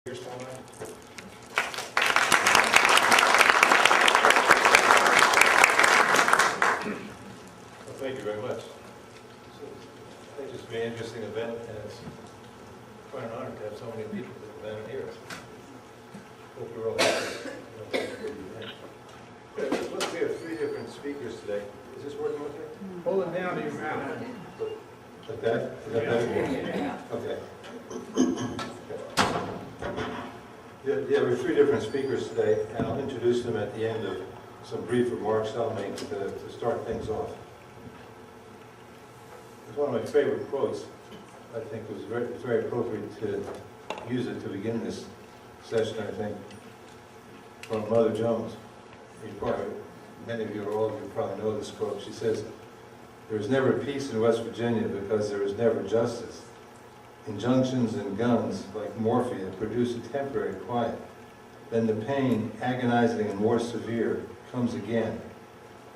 Well, thank you very much. So, I think this will be an interesting event, and it's quite an honor to have so many people that are Mountaineers. Hope you're all happy. Let's we have 3 different speakers today. Is this working okay? Hold it down to your mouth. Like that? Is that better? Yeah. Okay. Yeah, we have 3 different speakers today, and I'll introduce them at the end of some brief remarks I'll make to start things off. It's one of my favorite quotes. I think it was very appropriate to use it to begin this session, I think, from Mother Jones. Many of you or all of you probably know this quote. She says, "There is never peace in West Virginia because there is never justice. Injunctions and guns, like morphia, produce a temporary quiet. Then the pain, agonizing and more severe, comes again.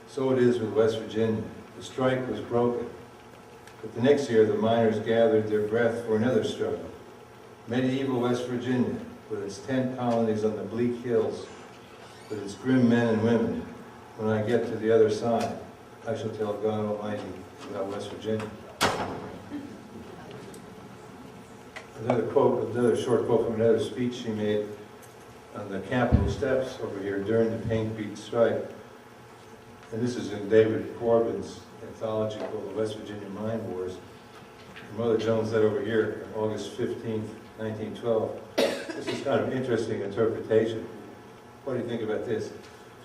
So it is with West Virginia. The strike was broken. But the next year, the miners gathered their breath for another struggle. Medieval West Virginia, with its tent colonies on the bleak hills, with its grim men and women. When I get to the other side, I shall tell God Almighty about West Virginia." Another short quote from another speech she made on the Capitol steps over here during the Paint Creek strike. And this is in David Corbin's anthology called The West Virginia Mine Wars. And Mother Jones said over here, August 15th, 1912, this is kind of an interesting interpretation. What do you think about this?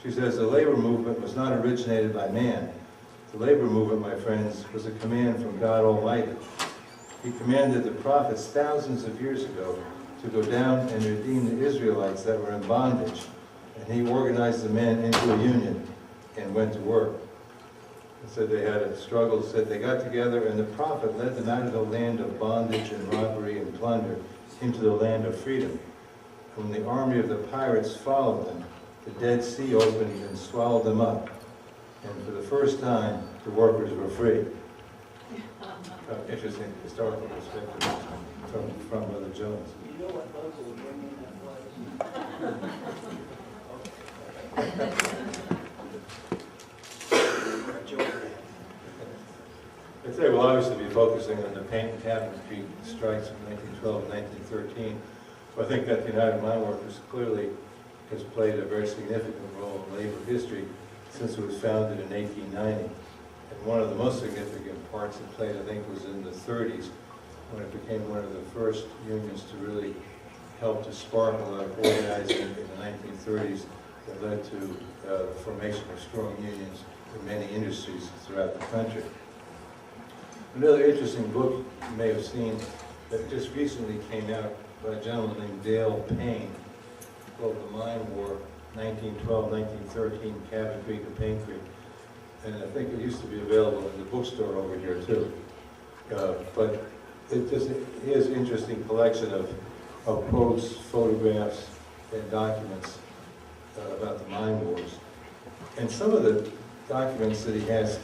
She says, "The labor movement was not originated by man. The labor movement, my friends, was a command from God Almighty. He commanded the prophets thousands of years ago to go down and redeem the Israelites that were in bondage, and he organized the men into a union and went to work." And said they had a struggle, said they got together, and the prophet led them out of the land of bondage and robbery and plunder into the land of freedom. When the army of the pirates followed them, the Dead Sea opened and swallowed them up, and for the first time, the workers were free. Interesting historical perspective from Mother Jones. You know what local bringing that was? I'd say we'll obviously be focusing on the Paint and Cabin Street strikes of 1912 and 1913. I think that the United Mine Workers clearly has played a very significant role in labor history since it was founded in 1890. And one of the most significant parts it played, I think, was in the 30s, when it became one of the first unions to really help to spark a lot of organizing in the 1930s that led to the formation of strong unions in many industries throughout the country. Another interesting book you may have seen that just recently came out by a gentleman named Dale Payne called The Mine War, 1912-1913, Cabin Creek and Paint Creek. And I think it used to be available in the bookstore over here too. But it is an interesting collection of quotes, photographs, and documents about the mine wars. And some of the documents that he has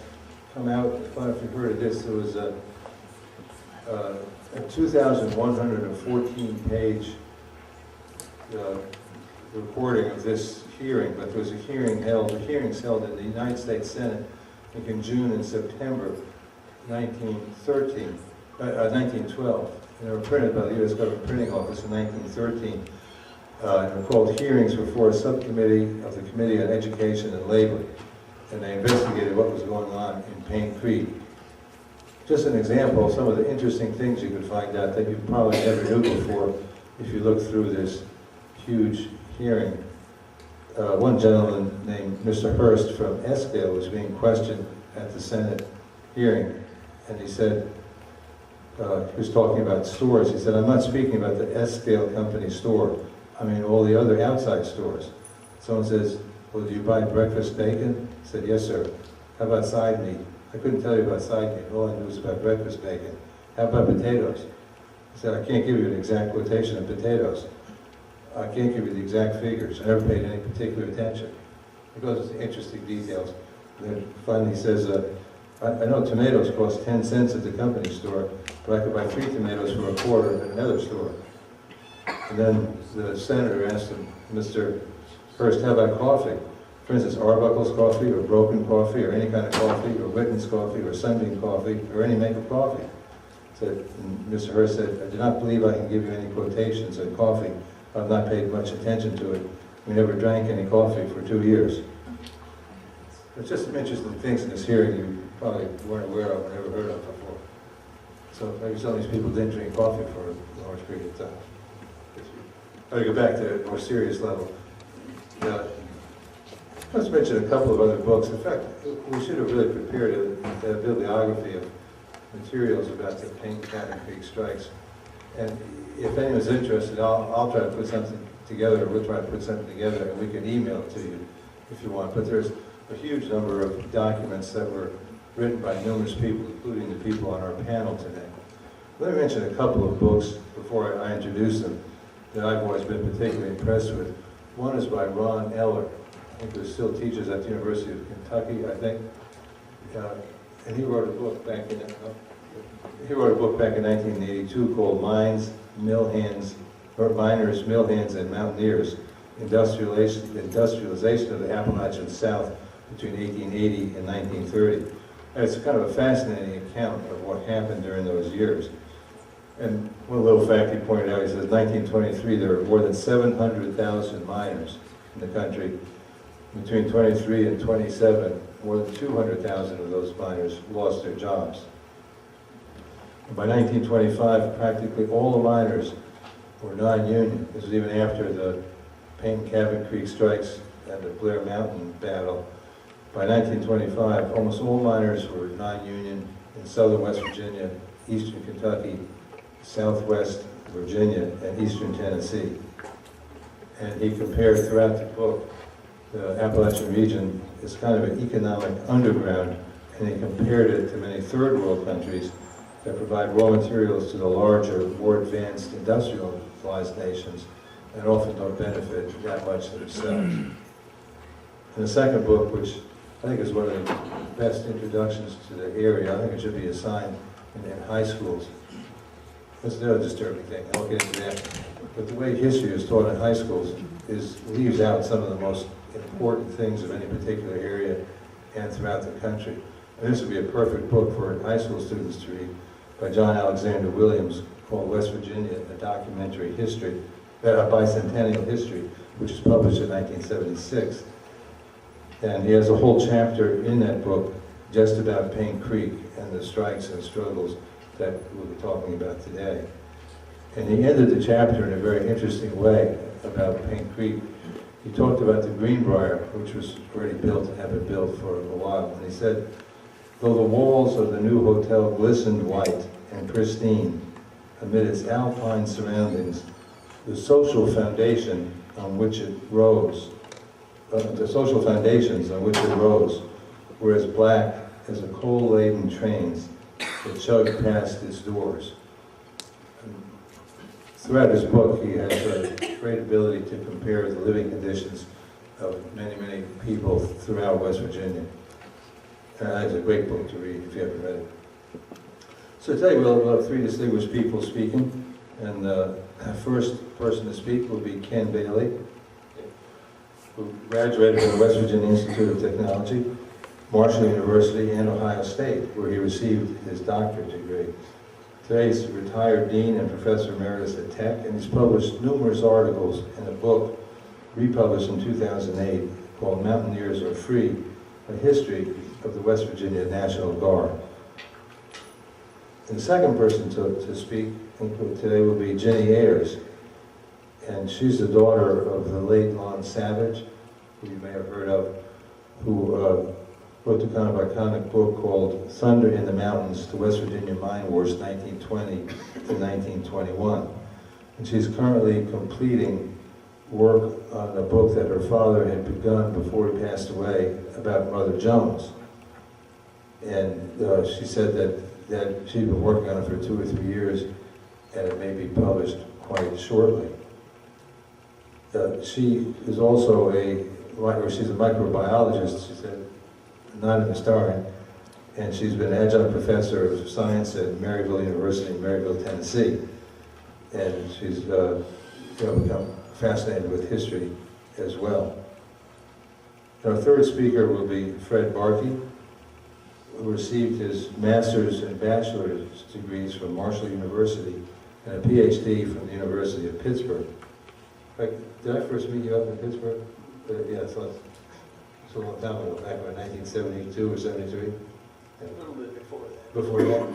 come out, I don't know if you've heard of this, there was a 2,114-page recording of this hearing, but there was hearings held in the United States Senate, I think in June and September 1912. And they were printed by the U.S. Government Printing Office in 1913. And were called Hearings Before a Subcommittee of the Committee on Education and Labor. And they investigated what was going on in Paint Creek. Just an example of some of the interesting things you could find out that you probably never knew before if you look through this huge hearing. One gentleman named Mr. Hurst from Eskdale was being questioned at the Senate hearing, and he said, he was talking about stores. He said, "I'm not speaking about the Eskdale company store. I mean all the other outside stores." Someone says, "Well, do you buy breakfast bacon?" He said, "Yes, sir." "How about side meat?" "I couldn't tell you about side meat. All I knew was about breakfast bacon." "How about potatoes?" He said, "I can't give you an exact quotation of potatoes. I can't give you the exact figures. I never paid any particular attention." It goes into interesting details. And then finally he says, I know tomatoes cost 10 cents at the company store, but I could buy 3 tomatoes for $1.25 at another store." And then the senator asked him, Mr. Hearst, how about coffee? For instance, Arbuckle's coffee, or Broken coffee, or any kind of coffee, or Witten's coffee, or Sunbeam coffee, or any make of coffee. And Mr. Hearst said, I do not believe I can give you any quotations on coffee. I've not paid much attention to it. We never drank any coffee for 2 years. There's just some interesting things in this hearing you probably weren't aware of or never heard of before. So maybe some of these people didn't drink coffee for a large period of time. I'll go back to a more serious level. Let's mention a couple of other books. In fact, we should have really prepared a bibliography of materials about the Payne Cabin Creek strikes. And if anyone's interested, I'll try to put something together, or we'll try to put something together, and we can email it to you if you want. But there's a huge number of documents that were written by numerous people, including the people on our panel today. Let me mention a couple of books before I introduce them that I've always been particularly impressed with. One is by Ron Eller. I think he still teaches at the University of Kentucky, I think. And he wrote a book back in 1982 called Miners, Mill Hands, and Mountaineers, Industrialization of the Appalachian South between 1880 and 1930. And it's kind of a fascinating account of what happened during those years. And one little fact he pointed out, he says, 1923, there were more than 700,000 miners in the country. Between 23 and 27, more than 200,000 of those miners lost their jobs. And by 1925, practically all the miners were non-union. This was even after the Payne Cabin Creek strikes and the Blair Mountain battle. By 1925, almost all miners were non-union in southern West Virginia, eastern Kentucky, southwest Virginia, and eastern Tennessee. And he compared throughout the book the Appalachian region as kind of an economic underground, and he compared it to many third world countries that provide raw materials to the larger, more advanced industrialized nations and often don't benefit that much themselves. And the second book, which I think is one of the best introductions to the area, I think it should be assigned in high schools. That's another disturbing thing, I'll get into that. But the way history is taught in high schools leaves out some of the most important things of any particular area and throughout the country. And this would be a perfect book for high school students to read by John Alexander Williams called West Virginia, a Documentary History, Bicentennial History, which was published in 1976. And he has a whole chapter in that book just about Payne Creek and the strikes and struggles that we'll be talking about today. And he ended the chapter in a very interesting way about Payne Creek. He talked about the Greenbrier, which was already built and had been built for a while. And he said, though the walls of the new hotel glistened white and pristine amid its alpine surroundings, the social foundation on which it rose, were as black as the coal-laden trains that chugged past its doors. Throughout his book, he has a great ability to compare the living conditions of many, many people throughout West Virginia. It's a great book to read if you haven't read it. So today we'll have three distinguished people speaking, and the first person to speak will be Ken Bailey, who graduated from the West Virginia Institute of Technology, Marshall University, and Ohio State, where he received his doctorate degree. Today he's a retired dean and professor emeritus at Tech, and he's published numerous articles in a book republished in 2008 called Mountaineers Are Free, a history of the West Virginia National Guard. And the second person to speak today will be Jenny Ayers, and she's the daughter of the late Lon Savage, who you may have heard of, who wrote the kind of iconic book called Thunder in the Mountains, the West Virginia Mine Wars, 1920 to 1921. And she's currently completing work on a book that her father had begun before he passed away about Mother Jones. And she said that she'd been working on it for 2 or 3 years, and it may be published quite shortly. She is also she's a microbiologist, she said, not an historian, and she's been adjunct professor of science at Maryville University in Maryville, Tennessee. And she's become fascinated with history as well. Our third speaker will be Fred Barkey, who received his master's and bachelor's degrees from Marshall University and a Ph.D. from the University of Pittsburgh. In fact, did I first meet you up in Pittsburgh? Yeah, so it's a long time ago, back in 1972 or 73. A little bit before that. Before that?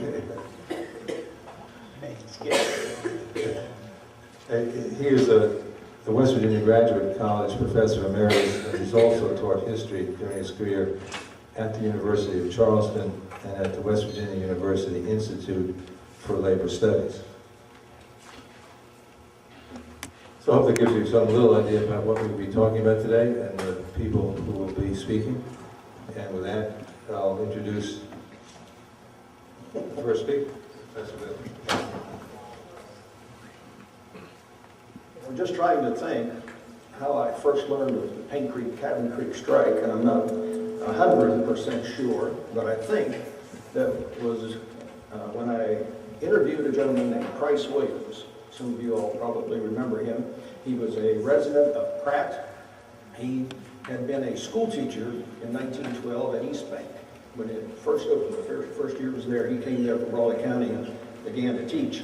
He is the West Virginia Graduate College Professor Emeritus, and he's also taught history during his career at the University of Charleston and at the West Virginia University Institute for Labor Studies. So I hope that gives you some little idea about what we'll be talking about today and the people who will be speaking. And with that, I'll introduce the first speaker, Professor Bill. I'm just trying to think how I first learned of the Paint Creek, Cabin Creek strike, and I'm not 100% sure, but I think that was when I interviewed a gentleman named Price Williams. Some of you all probably remember him. He was a resident of Pratt. He had been a school teacher in 1912 at East Bank. When it first opened, the first year was there, he came there from Raleigh County and began to teach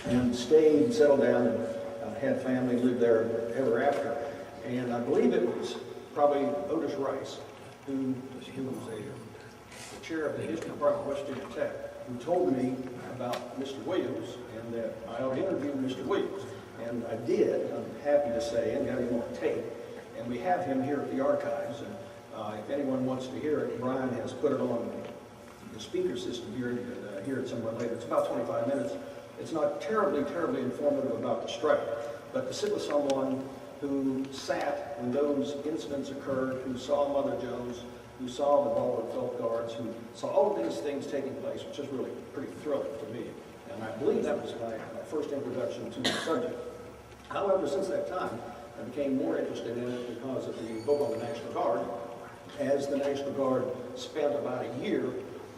and stayed, settled down, and had family, lived there ever after. And I believe it was probably Otis Rice, who was the chair of the history department of West Virginia Tech, who told me about Mr. Williams and that I ought to interview Mr. Williams. And I did, I'm happy to say, and got him on tape. And we have him here at the archives. And if anyone wants to hear it, Brian has put it on the speaker system here. You can hear it somewhere later. It's about 25 minutes. It's not terribly informative about the strike, but to sit with someone who sat when those incidents occurred, who saw Mother Jones, who saw the Baldwin Felt Guards, who saw all of these things taking place, which is really pretty thrilling to me. And I believe that was my first introduction to the subject. However, since that time, I became more interested in it because of the book on the National Guard, as the National Guard spent about a year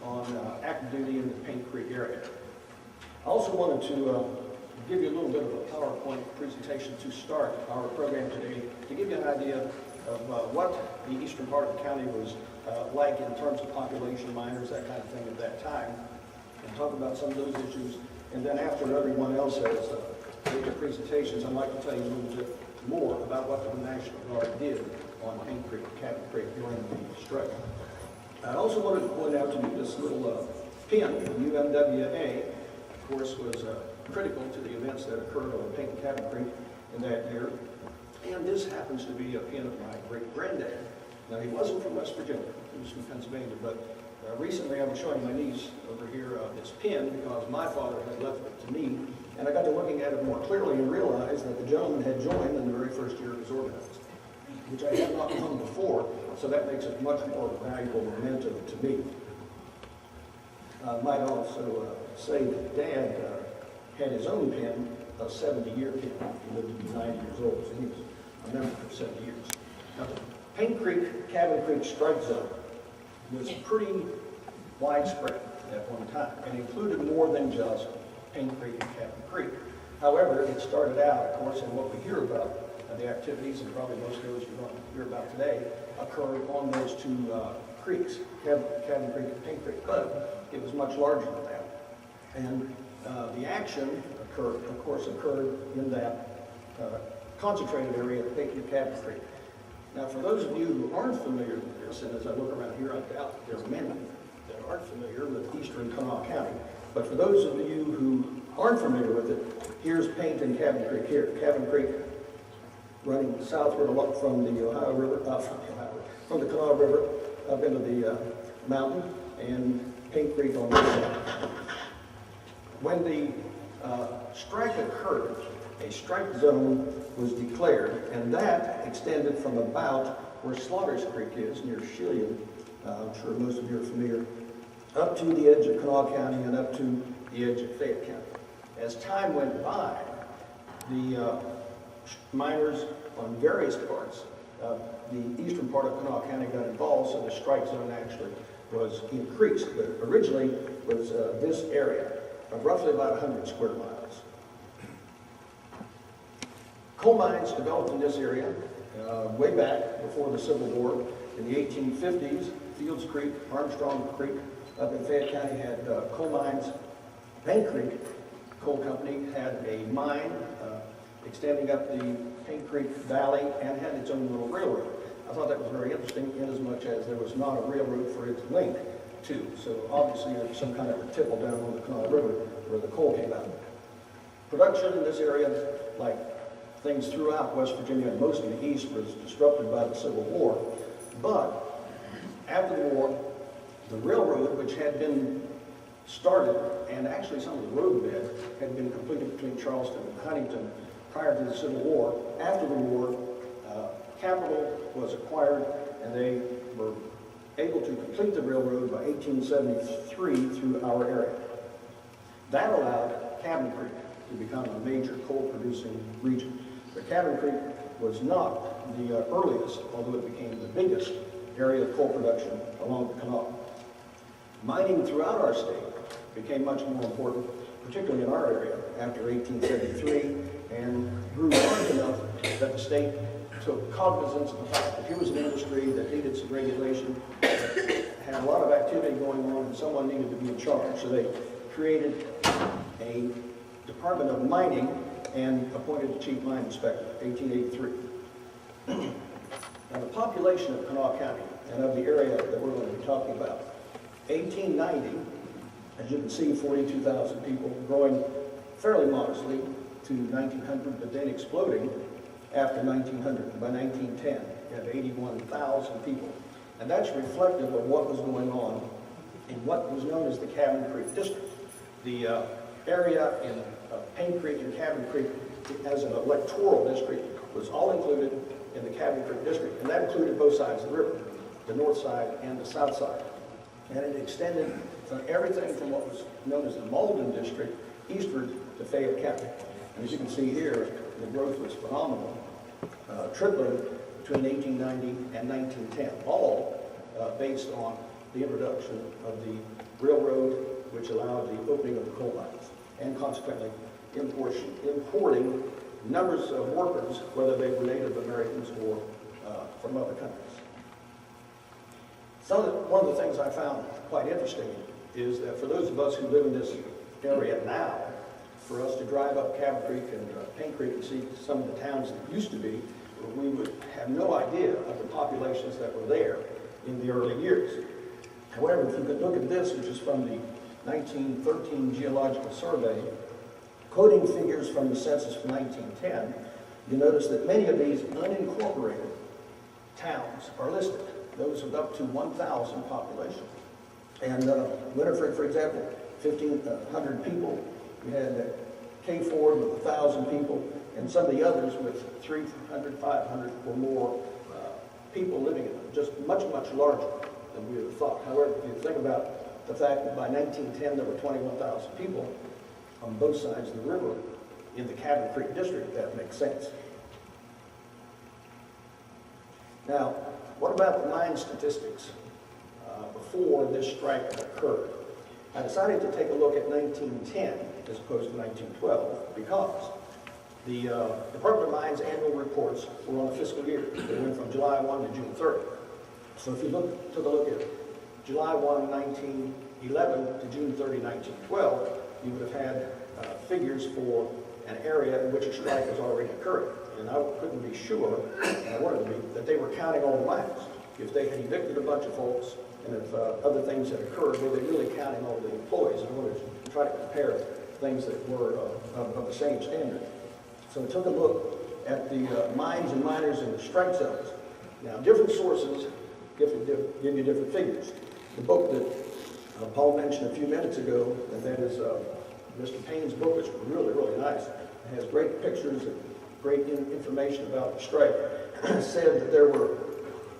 on active duty in the Paint Creek area. I also wanted to give you a little bit of a PowerPoint presentation to start our program today, to give you an idea of what the eastern part of the county was like in terms of population, minors, that kind of thing at that time, and talk about some of those issues. And then after everyone else has made their presentations, I'd like to tell you a little bit more about what the National Guard did on Paint Creek, Cabin Creek during the strike. I also wanted to point out to you this little pin, UMWA, of course, was critical to the events that occurred on Paint and Cabin Creek in that year. And this happens to be a pin of my great-granddad. Now, he wasn't from West Virginia, he was from Pennsylvania, but recently I was showing my niece over here this pin because my father had left it to me, and I got to looking at it more clearly and realized that the gentleman had joined in the very first year it was organized, which I had not known before, so that makes it much more valuable memento to me. I might also say that Dad had his own pin, a 70-year pin. He lived to be 90 years old, so he was a member for 70 years. Now, the Paint Creek, Cabin Creek strike zone was pretty widespread at one time and included more than just Paint Creek and Cabin Creek. However, it started out, of course, and what we hear about, the activities, and probably most of those you're going to hear about today, occurred on those two creeks, Cabin Creek and Paint Creek, but it was much larger than that. And the action occurred in that concentrated area of Paint Creek, Cabin Creek. Now, for those of you who aren't familiar with this, and as I look around here, I doubt there are many that aren't familiar with eastern Kanawha County, but for those of you who aren't familiar with it, here's Paint and Cabin Creek here. Cabin Creek running southward from the Ohio River, from the Kanawha River up into the mountain, and Paint Creek on this side. When the strike occurred, a strike zone was declared, and that extended from about where Slaughters Creek is, near Shillian, I'm sure most of you are familiar, up to the edge of Kanawha County and up to the edge of Fayette County. As time went by, the miners on various parts of the eastern part of Kanawha County got involved, so the strike zone actually was increased, but originally was this area of roughly about 100 square miles. Coal mines developed in this area way back before the Civil War. In the 1850s, Fields Creek, Armstrong Creek up in Fayette County had coal mines. Paint Creek Coal Company had a mine extending up the Paint Creek Valley and had its own little railroad. I thought that was very interesting in as much as there was not a railroad for its link to. So obviously there was some kind of a tipple down on the Kanawha River where the coal came out. Production in this area, like things throughout West Virginia and most of the East, was disrupted by the Civil War. But after the war, the railroad, which had been started, and actually some of the road bed had been completed between Charleston and Huntington prior to the Civil War. After the war, capital was acquired, and they were able to complete the railroad by 1873 through our area. That allowed Cabin Creek to become a major coal-producing region. But Cabin Creek was not the earliest, although it became the biggest area of coal production along the Kanawha. Mining throughout our state became much more important, particularly in our area, after 1873, and grew large enough that the state took cognizance of the fact that here was an industry that needed some regulation, had a lot of activity going on, and someone needed to be in charge. So they created a Department of Mining and appointed a chief mine inspector, 1883. Now the population of Kanawha County and of the area that we're going to be talking about, 1890, as you can see, 42,000 people, growing fairly modestly to 1900, but then exploding after 1900. By 1910, you have 81,000 people. And that's reflective of what was going on in what was known as the Cabin Creek District. The area in Paint Creek and Cabin Creek as an electoral district was all included in the Cabin Creek District, and that included both sides of the river, the north side and the south side. And it extended from everything from what was known as the Malden District eastward to Fayette County. And as you can see here, the growth was phenomenal, tripling between 1890 and 1910, all based on the introduction of the railroad, which allowed the opening of the coal mines, and consequently importing numbers of workers, whether they were Native Americans or from other countries. One of the things I found quite interesting is that for those of us who live in this area now, for us to drive up Cabin Creek and Paint Creek and see some of the towns that used to be, we would have no idea of the populations that were there in the early years. However, if you could look at this, which is from the 1913 Geological Survey, quoting figures from the census from 1910, you notice that many of these unincorporated towns are listed. Those with up to 1,000 population. And Winifred, for example, 1,500 people. We had K Ford with 1,000 people, and some of the others with 300, 500 or more people living in them, just much, much larger than we would have thought. However, if you think about the fact that by 1910 there were 21,000 people on both sides of the river in the Cabin Creek District, that makes sense. Now, what about the mine statistics before this strike occurred? I decided to take a look at 1910 as opposed to 1912 because the Department of Mines annual reports were on a fiscal year. They went from July 1 to June 30. So if you took a look at July 1, 1911 to June 30, 1912, you would have had figures for an area in which a strike was already occurring. And I couldn't be sure, and I wanted to be, that they were counting all the mines. If they had evicted a bunch of folks, and if other things had occurred, were they really counting all the employees? I wanted to try to compare things that were of the same standard. So I took a look at the mines and miners in the strike zones. Now, different sources give you different figures. The book that Paul mentioned a few minutes ago, and that is Mr. Payne's book, which is really, really nice. It has great pictures and great information about the strike. Said that there were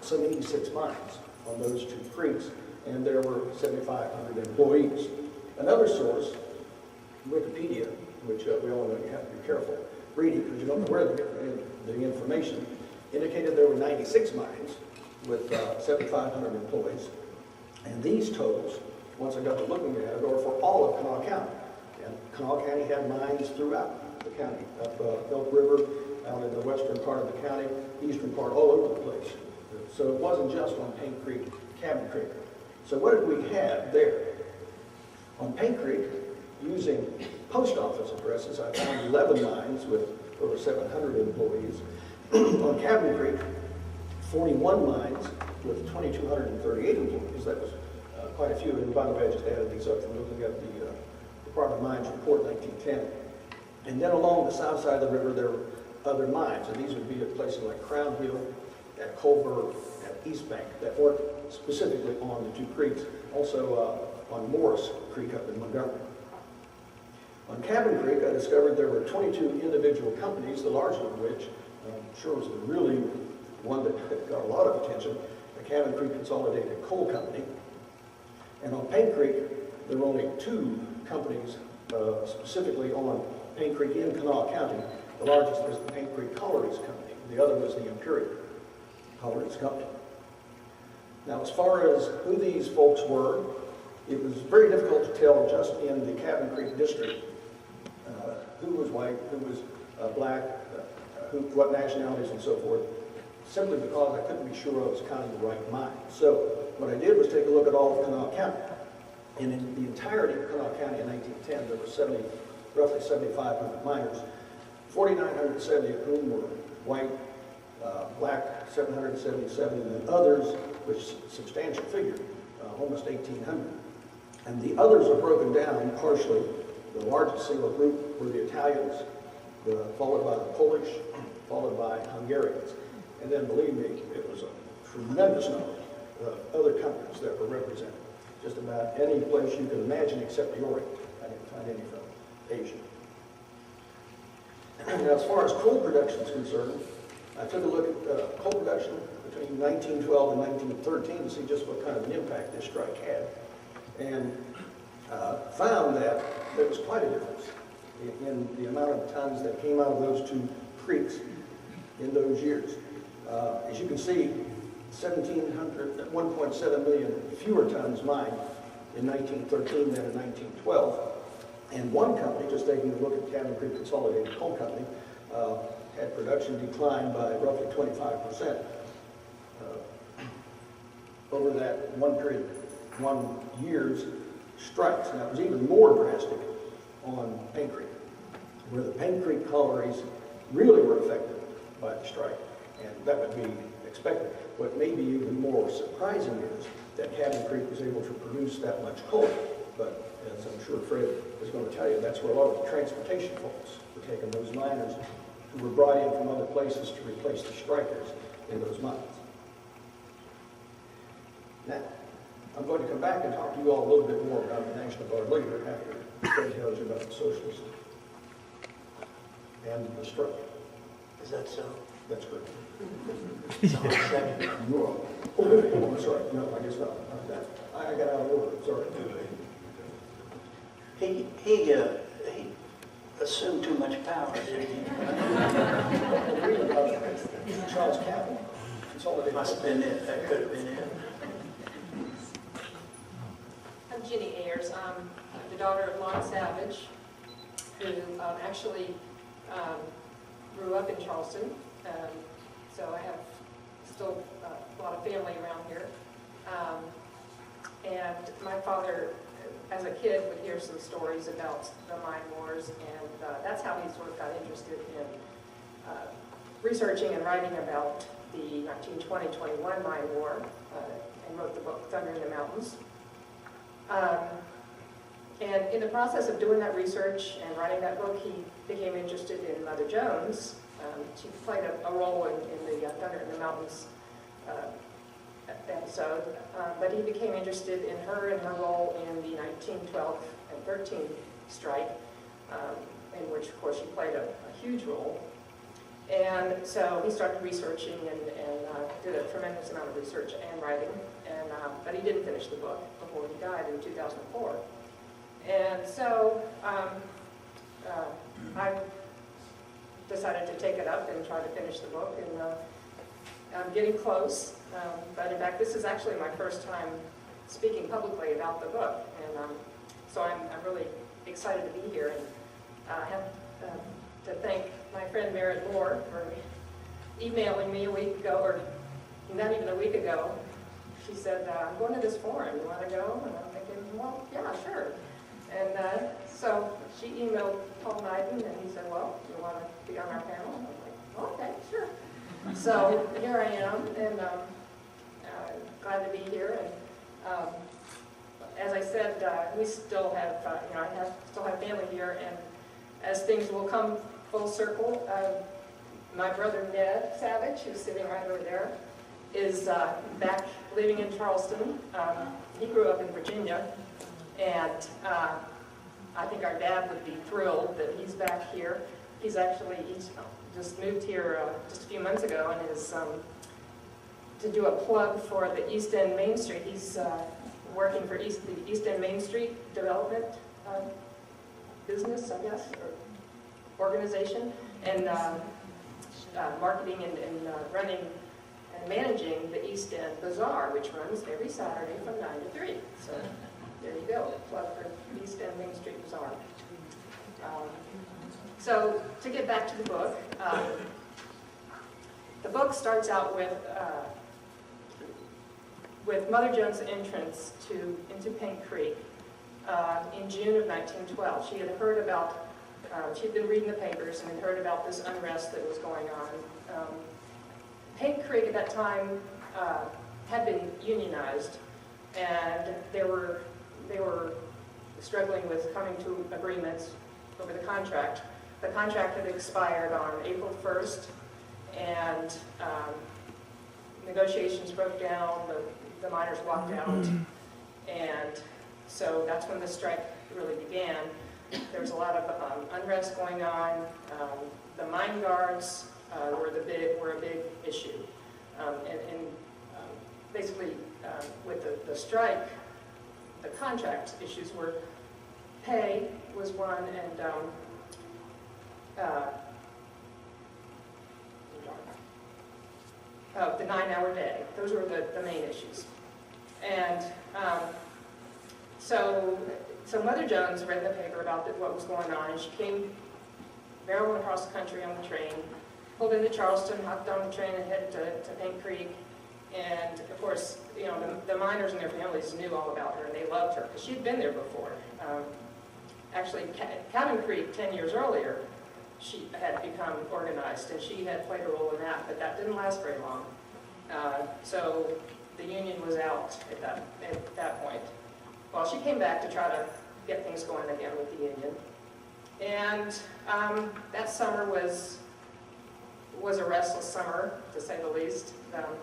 some 86 mines on those two creeks, and there were 7,500 employees. Another source, Wikipedia, which we all know you have to be careful reading because you don't know where to get the information, indicated there were 96 mines with 7,500 employees. And these totals, once I got to looking at it, are for all of Kanawha County. And Kanawha County had mines throughout the county, up Elk River out in the western part of the county, eastern part, all over the place. So it wasn't just on Paint Creek, Cabin Creek. So what did we have there? On Paint Creek, using post office addresses, I found 11 mines with over 700 employees. On Cabin Creek, 41 mines with 2,238 employees. That was quite a few. And by the way, I just added these up from looking at the Department of Mines report 1910. And then along the south side of the river, there were other mines. And these would be at places like Crown Hill, at Culver, at East Bank, that weren't specifically on the two creeks. Also on Morris Creek up in Montgomery. On Cabin Creek, I discovered there were 22 individual companies, the largest of which I'm sure was the really one that got a lot of attention, the Cabin Creek Consolidated Coal Company. And on Paint Creek, there were only two companies specifically on Paint Creek in Kanawha County. The largest was the Paint Creek Collieries Company. The other was the Immigrant Collieries Company. Now, as far as who these folks were, it was very difficult to tell just in the Cabin Creek district who was white, who was black, what nationalities and so forth, simply because I couldn't be sure I was counting the right mine. So what I did was take a look at all of Kanawha County. And in the entirety of Kanawha County in 1910, there were roughly 7,500 miners, 4,970 of whom were white, black 777, and then others, which is a substantial figure, almost 1,800. And the others are broken down partially. The largest single group were the Italians, followed by the Polish, followed by Hungarians. And then, believe me, it was a tremendous number of other countries that were represented. Just about any place you can imagine except the Orient. I didn't find any from Asia. Now, as far as coal production is concerned, I took a look at coal production between 1912 and 1913 to see just what kind of an impact this strike had. And found that there was quite a difference in the amount of tons that came out of those two creeks in those years. As you can see, 1.7 million fewer tons mined in 1913 than in 1912. And one company, just taking a look at Cabin Creek Consolidated Coal Company, had production decline by roughly 25% over that one year's strikes. Now, it was even more drastic on Paint Creek, where the Paint Creek collieries really were affected by the strike, and that would be expected. What may be even more surprising is that Cabin Creek was able to produce that much coal, but as I'm sure Fred is going to tell you, that's where a lot of the transportation folks were taking, those miners who were brought in from other places to replace the strikers in those mines. Now, I'm going to come back and talk to you all a little bit more about the National Guard later after Fred tells you about the socialists and the strike. Is that so? That's correct. Someone second. You are. Oh, I'm sorry. No, I guess not. I got out of order. Sorry. He assumed too much power, didn't he? Charles Cabin. Must have been it. That could have been it. I'm Ginny Ayers. I'm the daughter of Lon Savage, who actually grew up in Charleston. So I have still a lot of family around here. And my father, as a kid, would hear some stories about the mine wars, and that's how he sort of got interested in researching and writing about the 1920-21 mine war, and wrote the book Thunder in the Mountains. And in the process of doing that research and writing that book, he became interested in Mother Jones. She played a role in the Thunder in the Mountains episode, but he became interested in her and her role in the 1912 and 13 strike, in which, of course, she played a huge role. And so he started researching and did a tremendous amount of research and writing, but he didn't finish the book before he died in 2004. And so I decided to take it up and try to finish the book, and I'm getting close. But in fact, this is actually my first time speaking publicly about the book, and so I'm really excited to be here, and I have to thank my friend Merritt Moore for emailing me a week ago, or not even a week ago. She said, I'm going to this forum, you want to go? And I'm thinking, well, yeah, sure. And so she emailed Paul Knighton, and he said, well, you want to be on our panel? And I'm like, well, okay, sure. So here I am, and glad to be here. And as I said, we still have, I still have family here, and as things will come full circle, my brother Ned Savage, who's sitting right over there, is back living in Charleston. He grew up in Virginia, and I think our dad would be thrilled that he's back here. He's just moved here just a few months ago, and is to do a plug for the East End Main Street. He's working for the East End Main Street Development business, I guess, or organization, and marketing and running and managing the East End Bazaar, which runs every Saturday from 9 to 3. So there you go, plug for East End Main Street Bazaar. So to get back to the book starts out with Mother Jones' entrance into Paint Creek in June of 1912. She had heard about, she'd been reading the papers and had heard about this unrest that was going on. Paint Creek at that time had been unionized, and they were struggling with coming to agreements over the contract. The contract had expired on April 1st, and negotiations broke down, the miners walked out, and so that's when the strike really began. There was a lot of unrest going on. The mine guards were a big issue, and basically with the strike, the contract issues were pay was one, and the 9-hour day. Those were the main issues. And so Mother Jones read in the paper about what was going on, and she came barreling across the country on the train, pulled into Charleston, hopped on the train and headed to Paint Creek. And of course, the miners and their families knew all about her, and they loved her because she'd been there before. Actually, Cabin Creek 10 years earlier, she had become organized, and she had played a role in that, but that didn't last very long. So the union was out at that point. Well, she came back to try to get things going again with the union. And that summer was a restless summer, to say the least.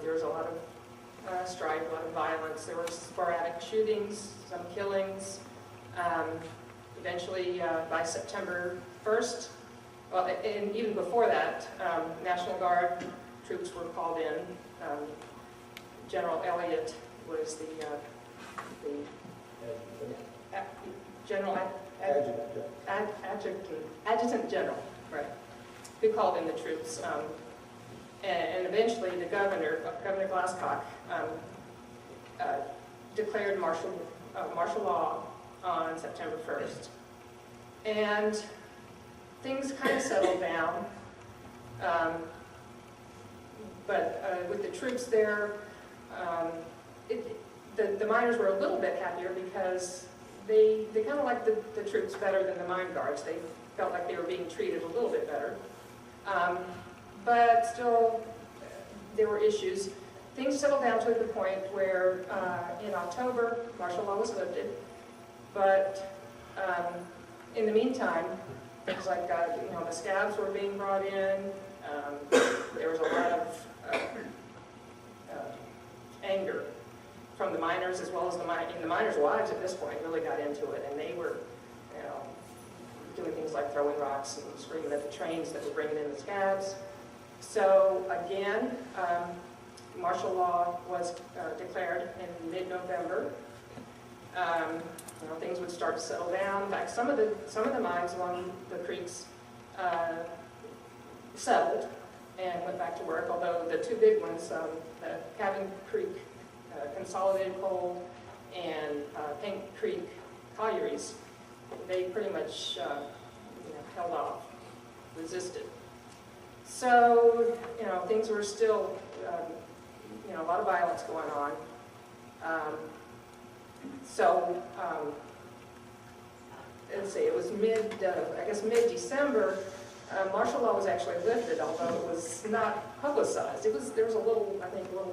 There was a lot of strife, a lot of violence. There were sporadic shootings, some killings. Eventually, by September 1st, well, and even before that, National Guard troops were called in. General Elliott was the General Adjutant General, right, who called in the troops. And eventually the Governor Glasscock, declared martial law on September 1st. And things kind of settled down. But with the troops there, the miners were a little bit happier because they kind of liked the troops better than the mine guards. They felt like they were being treated a little bit better. But still, there were issues. Things settled down to the point where in October, martial law was lifted. But in the meantime, things like the scabs were being brought in. There was a lot of anger from the miners, as well as the miners' wives at this point really got into it, and they were doing things like throwing rocks and screaming at the trains that were bringing in the scabs. So again, martial law was declared in mid-November. Things would start to settle down. In fact, some of the mines along the creeks settled and went back to work, although the two big ones, the Cabin Creek Consolidated Coal and Paint Creek Collieries, they pretty much held off, resisted. So, things were still, a lot of violence going on. Let's see, it was mid-December, martial law was actually lifted, although it was not publicized. There was a little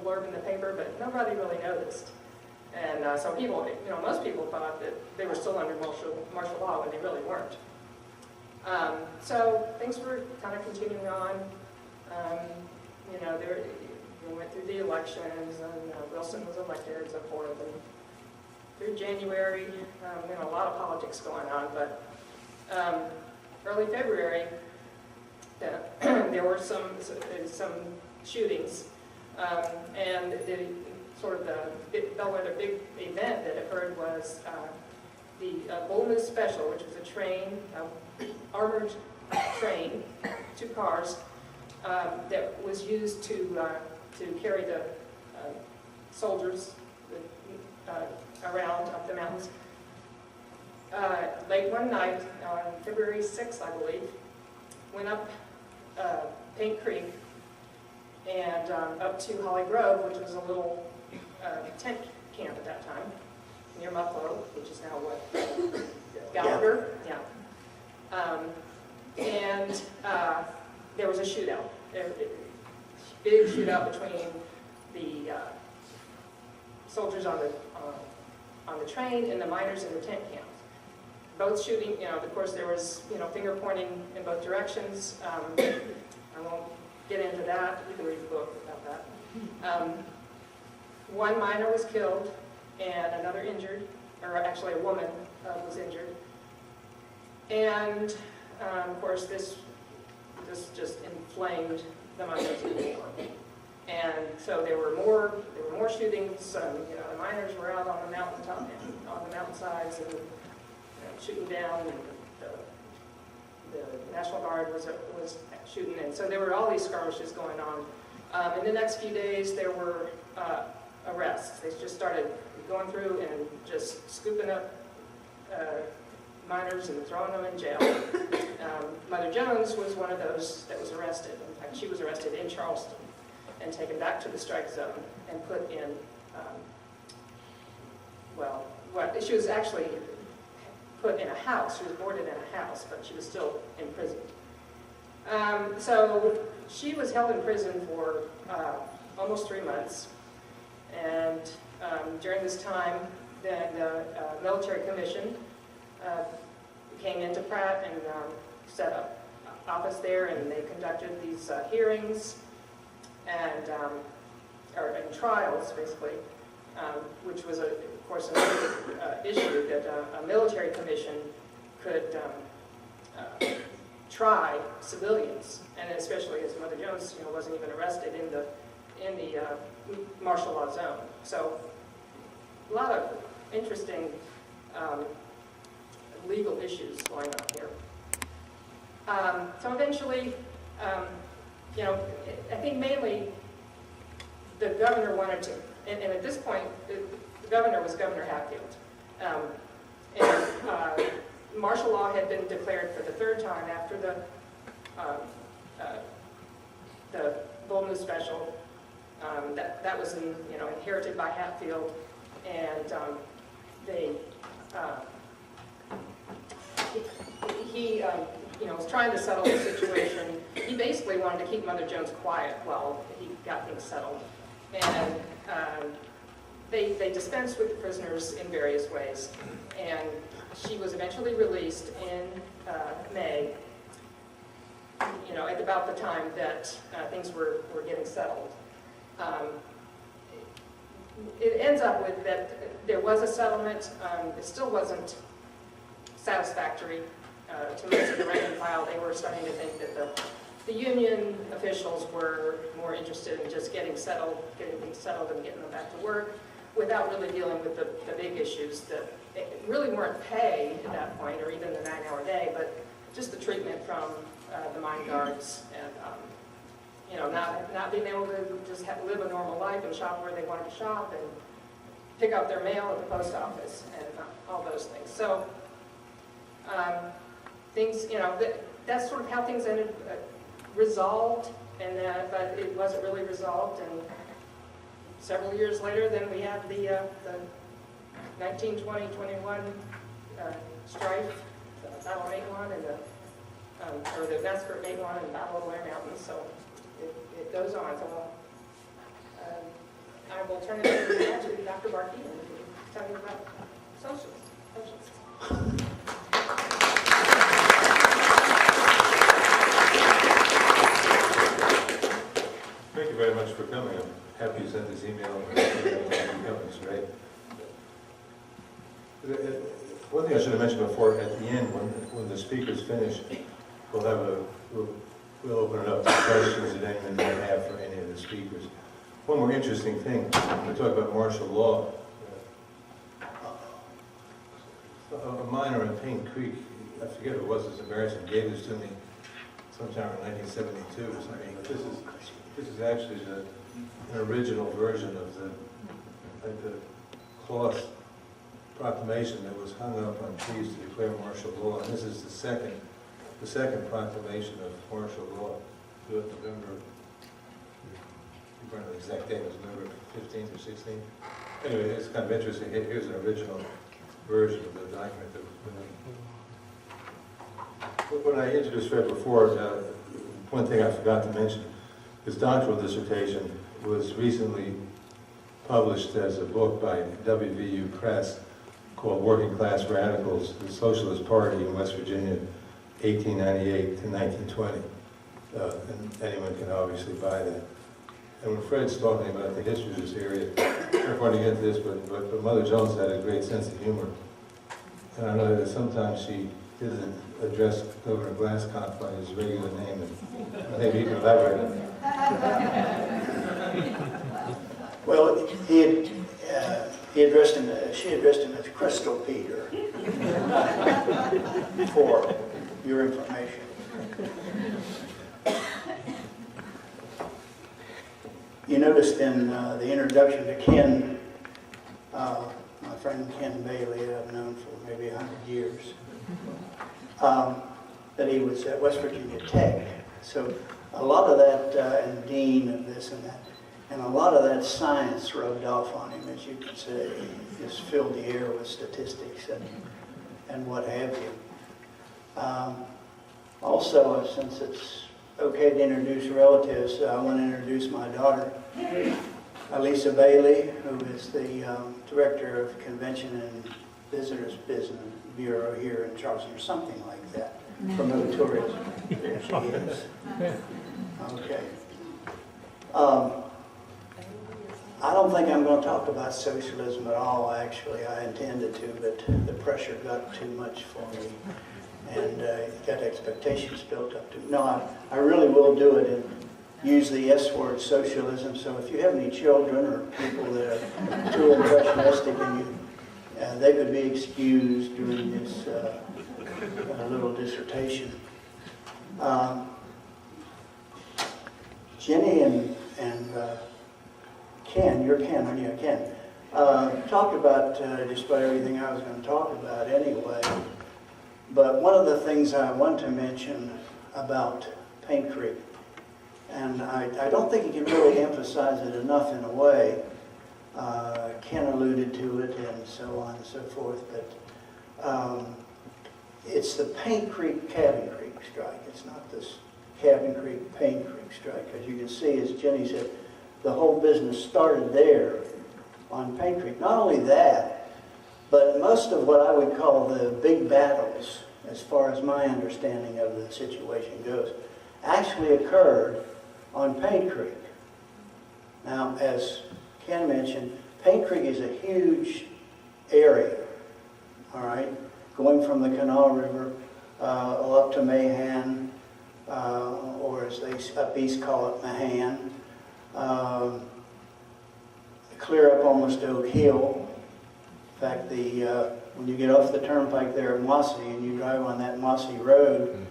blurb in the paper, but nobody really noticed. And so people, most people thought that they were still under martial law when they really weren't. So things were kind of continuing on. We went through the elections, and Wilson was elected and so forth. And through January, a lot of politics going on, but early February, there were some shootings, and the bellwether big event that occurred was the Bull Moose Special, which was a train, armored train, 2 cars, that was used to carry the soldiers around up the mountains. Late one night, on February 6th, I believe, went up Paint Creek and up to Holly Grove, which was a little tent camp at that time, near Muffalo, which is now what? Gallagher? Yeah. And there was a shootout. Big shootout between the soldiers on the train and the miners in the tent camp. Both shooting, of course there was, finger pointing in both directions. I won't get into that. You can read the book about that. One miner was killed and another injured, or actually a woman was injured. And of course this just inflamed the miners even more. And so there were more shootings. The miners were out on the mountaintop, on the mountainsides, and shooting down. And the National Guard was shooting, and so there were all these skirmishes going on. In the next few days, there were arrests. They just started going through and just scooping up miners and throwing them in jail. Mother Jones was one of those that was arrested. In fact, she was arrested in Charleston and taken back to the strike zone and put in, she was actually put in a house. She was boarded in a house, but she was still in prison. So she was held in prison for almost 3 months. And during this time, then the military commission came into Pratt and set up office there, and they conducted these hearings and trials, basically, which was, of course, another issue that a military commission could try civilians, and especially as Mother Jones, wasn't even arrested in the martial law zone. So a lot of interesting legal issues going on here. So eventually, I think mainly the governor wanted to, and at this point, the governor was Governor Hatfield. Martial law had been declared for the 3rd time after the Bull Moose Special. That was inherited by Hatfield, and he was trying to settle the situation. He basically wanted to keep Mother Jones quiet while he got things settled. And they dispensed with the prisoners in various ways. And she was eventually released in May, at about the time that things were getting settled. It ends up with that there was a settlement. It still wasn't satisfactory to most of the rank and file. They were starting to think that the union officials were more interested in just getting things settled and getting them back to work without really dealing with the big issues that really weren't pay at that point, or even the 9-hour day, but just the treatment from the mine guards and not being able to just live a normal life and shop where they wanted to shop and pick up their mail at the post office and all those things. So things, that's sort of how things ended resolved, and but it wasn't really resolved. And several years later, then we have the 1920-21 strife, the Battle of Matewan, and or the massacre of Matewan and the Battle of Blair Mountain. So it goes on. So I will turn it over to Dr. Barkey and tell you about socialists. Thank you very much for coming. I'm happy you sent this email. It's great. One thing I should have mentioned before, at the end, when the speakers finish, we'll open it up to questions that anyone might have for any of the speakers. One more interesting thing, we talk about martial law. A miner in Paint Creek, I forget who it was, it's embarrassing, gave this to me sometime in 1972 or something. This is actually an original version of the cloth proclamation that was hung up on trees to declare martial law. And this is the second proclamation of martial law. Do it November. I don't know the exact date. It was November 15th or 16th. Anyway, it's kind of interesting. Here's an original version of the document that was put in. When I introduced Fred before, one thing I forgot to mention, his doctoral dissertation was recently published as a book by WVU Press called Working Class Radicals, the Socialist Party in West Virginia, 1898 to 1920. And anyone can obviously buy that. And when Fred's talking about the history of this area, I don't want to get into this, but Mother Jones had a great sense of humor. And I know that sometimes she didn't address Governor Glasscock by his regular name, and maybe he can elaborate on that. Well, she addressed him as Crystal Peter, for your information. You noticed in the introduction to Ken, my friend Ken Bailey, I've known for maybe 100 years, that he was at West Virginia Tech. So a lot of that, and dean of this and that, and a lot of that science rubbed off on him, as you can say. He just filled the air with statistics and what have you. Also, since it's okay to introduce relatives, I want to introduce my daughter, Lisa Bailey, who is the Director of Convention and Visitors Business Bureau here in Charleston, or something like that. Promote tourism. There she is. Okay. I don't think I'm going to talk about socialism at all, actually. I intended to, but the pressure got too much for me. And got expectations built up to it. No, I really will do it and use the S word, socialism. So if you have any children or people that are too impressionistic and you, they could be excused during this little dissertation. Jenny and Ken, you're Ken, aren't you? Ken, talked about just about everything I was going to talk about anyway. But one of the things I want to mention about Paint Creek, and I don't think you can really emphasize it enough in a way. Ken alluded to it and so on and so forth, but it's the Paint Creek Cabin Creek strike. It's not this Cabin Creek Paint Creek strike. As you can see, as Jenny said, the whole business started there on Paint Creek. Not only that, but most of what I would call the big battles, as far as my understanding of the situation goes, actually occurred on Paint Creek. Now, as Ken mentioned, Paint Creek is a huge area, all right, going from the Kanawha River up to Mahan, or as they up east call it, Mahan, clear up almost to Oak Hill. In fact, when you get off the turnpike there at Mossy and you drive on that Mossy Road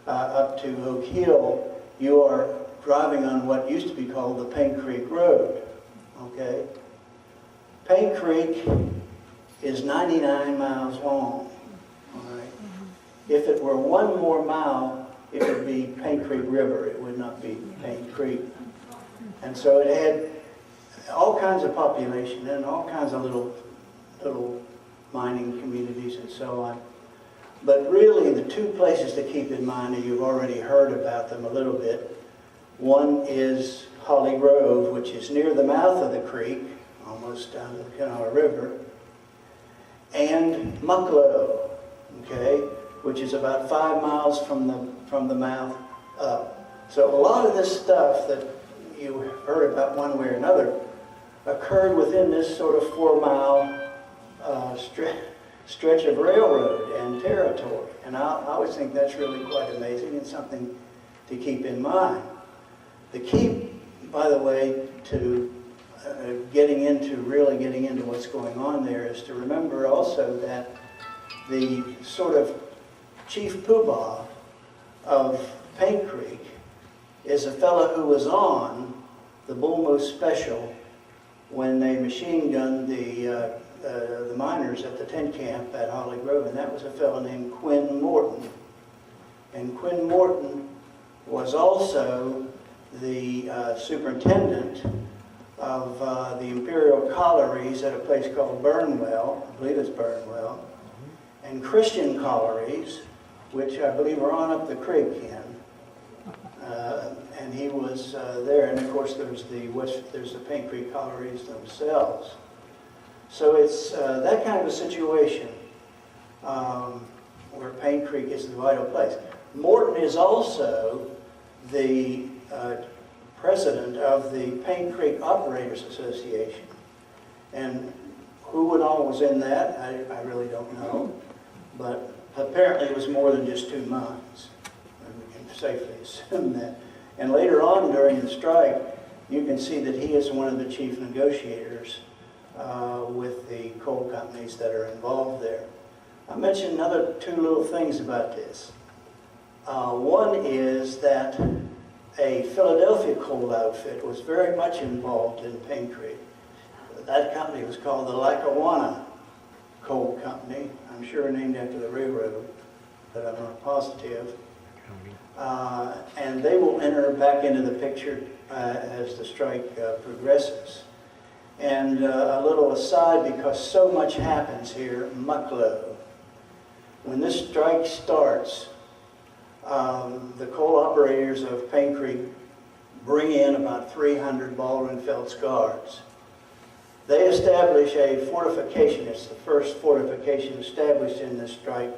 up to Oak Hill, you are driving on what used to be called the Paint Creek Road. Okay? Paint Creek is 99 miles long. All right? If it were one more mile it would be Paint Creek River. It would not be Paint Creek. And so it had all kinds of population and all kinds of little mining communities and so on. But really, the two places to keep in mind, and you've already heard about them a little bit, one is Holly Grove, which is near the mouth of the creek, almost down to the Kanawha River, and Mucklow, okay, which is about 5 miles from the mouth up. So a lot of this stuff that you heard about one way or another occurred within this sort of 4-mile stretch of railroad and territory. And I always think that's really quite amazing and something to keep in mind. The key, by the way, to really getting into what's going on there is to remember also that the sort of chief poobah of Paint Creek is a fellow who was on the Bull Moose Special when they machine gunned the miners at the tent camp at Holly Grove, and that was a fellow named Quinn Morton. And Quinn Morton was also the superintendent of the Imperial Collieries at a place called Burnwell, I believe it's Burnwell, and Christian Collieries, which I believe are on up the creek in. And he was there, and of course there's the Paint Creek Collieries themselves. So it's that kind of a situation where Paint Creek is the vital place. Morton is also the president of the Paint Creek Operators Association. And who and all was in that, I really don't know. But apparently it was more than just 2 mines. We can safely assume that. And later on during the strike, you can see that he is one of the chief negotiators with the coal companies that are involved there. I mentioned another 2 little things about this. One is that a Philadelphia coal outfit was very much involved in Paint Creek. That company was called the Lackawanna Coal Company. I'm sure named after the railroad, but I'm not positive. And they will enter back into the picture as the strike progresses. And a little aside, because so much happens here, Mucklow. When this strike starts, the coal operators of Paint Creek bring in about 300 Baldwin Felts guards. They establish a fortification. It's the first fortification established in this strike,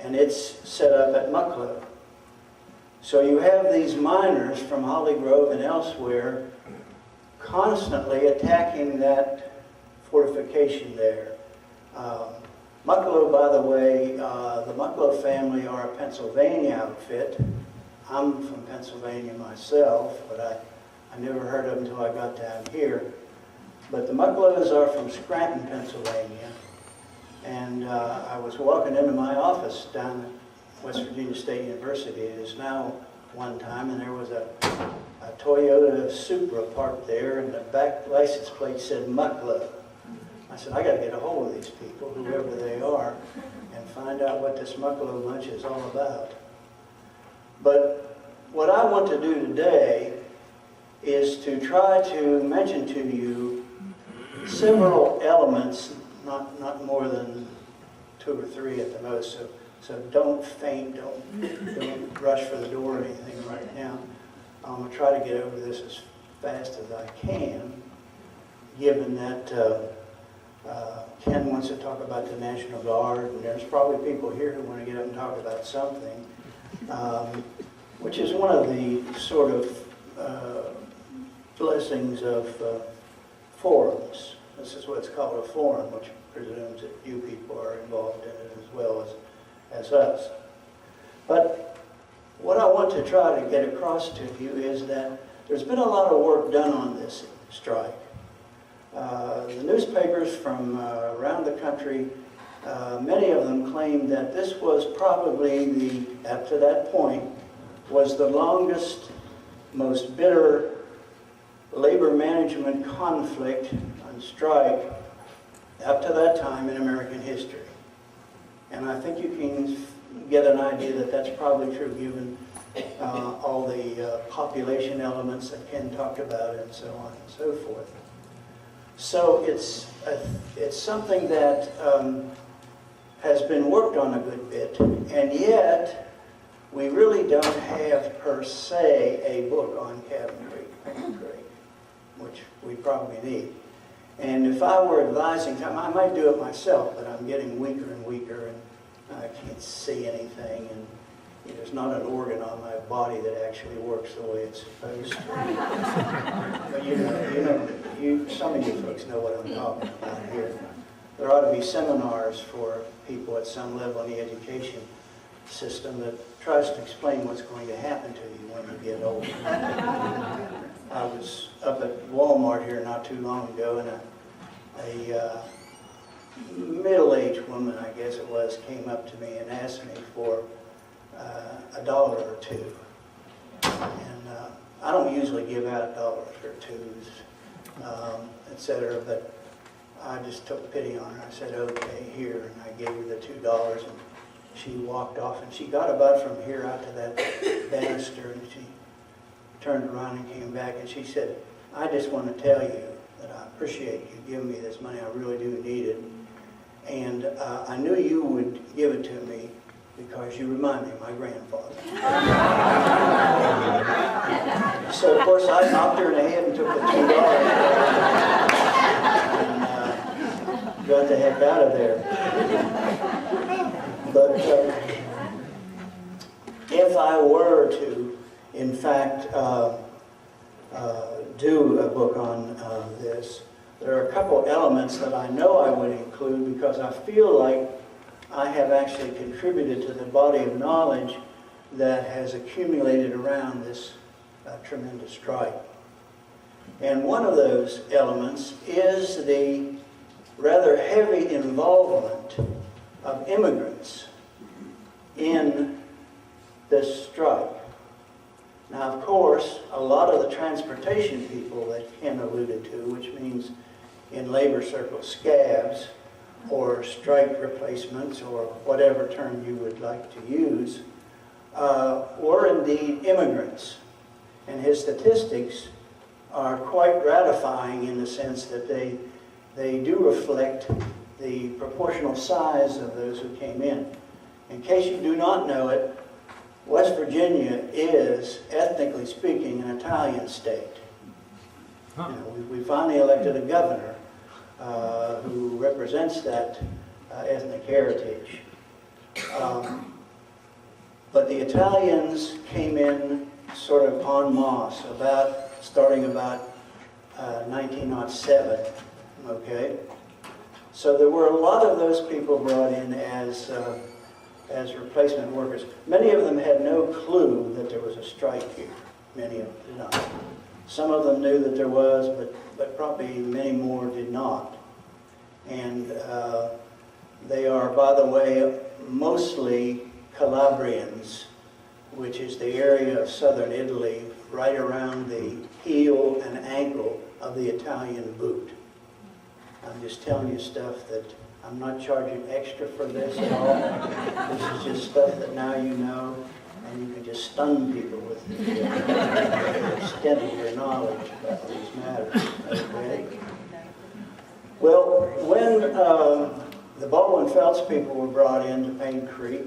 and it's set up at Mucklow. So you have these miners from Holly Grove and elsewhere constantly attacking that fortification there. Mucklow, by the way, the Mucklow family are a Pennsylvania outfit. I'm from Pennsylvania myself, but I never heard of them until I got down here. But the Mucklows are from Scranton, Pennsylvania. And I was walking into my office down at West Virginia State University. It is now one time, and there was a Toyota Supra parked there, and the back license plate said Mucklow. I said, I got to get a hold of these people, whoever they are, and find out what this Mucklow bunch is all about. But what I want to do today is to try to mention to you several elements, not more than 2 or 3 at the most. So don't faint, don't rush for the door or anything right now. I'm going to try to get over this as fast as I can, given that Ken wants to talk about the National Guard, and there's probably people here who want to get up and talk about something, which is one of the sort of blessings of forums. This is what's called a forum, which presumes that you people are involved in it as well as us. But what I want to try to get across to you is that there's been a lot of work done on this strike. The newspapers from around the country, many of them claimed that this was probably up to that point, was the longest, most bitter labor management conflict on strike up to that time in American history. And I think you can get an idea that that's probably true, given all the population elements that Ken talked about, and so on and so forth. So it's something that has been worked on a good bit, and yet we really don't have per se a book on Cabin Creek, which we probably need. And if I were advising, I might do it myself, but I'm getting weaker and weaker, and I can't see anything, and there's not an organ on my body that actually works the way it's supposed to. But some of you folks know what I'm talking about here. There ought to be seminars for people at some level in the education system that tries to explain what's going to happen to you when you get older. I was up at Walmart here not too long ago, and a middle-aged woman, I guess it was, came up to me and asked me for $1 or $2. And I don't usually give out dollars or $2s, etc., but I just took pity on her. I said, okay, here, and I gave her the $2, and she walked off, and she got about from here out to that banister, and she turned around and came back, and she said, I just want to tell you that I appreciate you giving me this money. I really do need it. And I knew you would give it to me because you remind me of my grandfather. So, of course, I knocked her in the head and took the $2 and got the heck out of there. But if I were to, in fact, do a book on this, there are a couple elements that I know I would include because I feel like I have actually contributed to the body of knowledge that has accumulated around this tremendous strike. And one of those elements is the rather heavy involvement of immigrants in this strike. Now, of course, a lot of the transportation people that Ken alluded to, which means in labor circles, scabs, or strike replacements, or whatever term you would like to use, were indeed immigrants. And his statistics are quite gratifying in the sense that they do reflect the proportional size of those who came in. In case you do not know it, West Virginia is, ethnically speaking, an Italian state. Huh. We finally elected a governor who represents that ethnic heritage. But the Italians came in sort of en masse, starting about 1907, okay? So there were a lot of those people brought in as replacement workers. Many of them had no clue that there was a strike here. Many of them did not. Some of them knew that there was, but probably many more did not. And they are, by the way, mostly Calabrians, which is the area of southern Italy right around the heel and ankle of the Italian boot. I'm just telling you stuff that I'm not charging extra for this at all. This is just stuff that now you know, and you can just stun people with the extent of your knowledge about these matters. Okay? Well, when the Baldwin Felts people were brought into Paint Creek,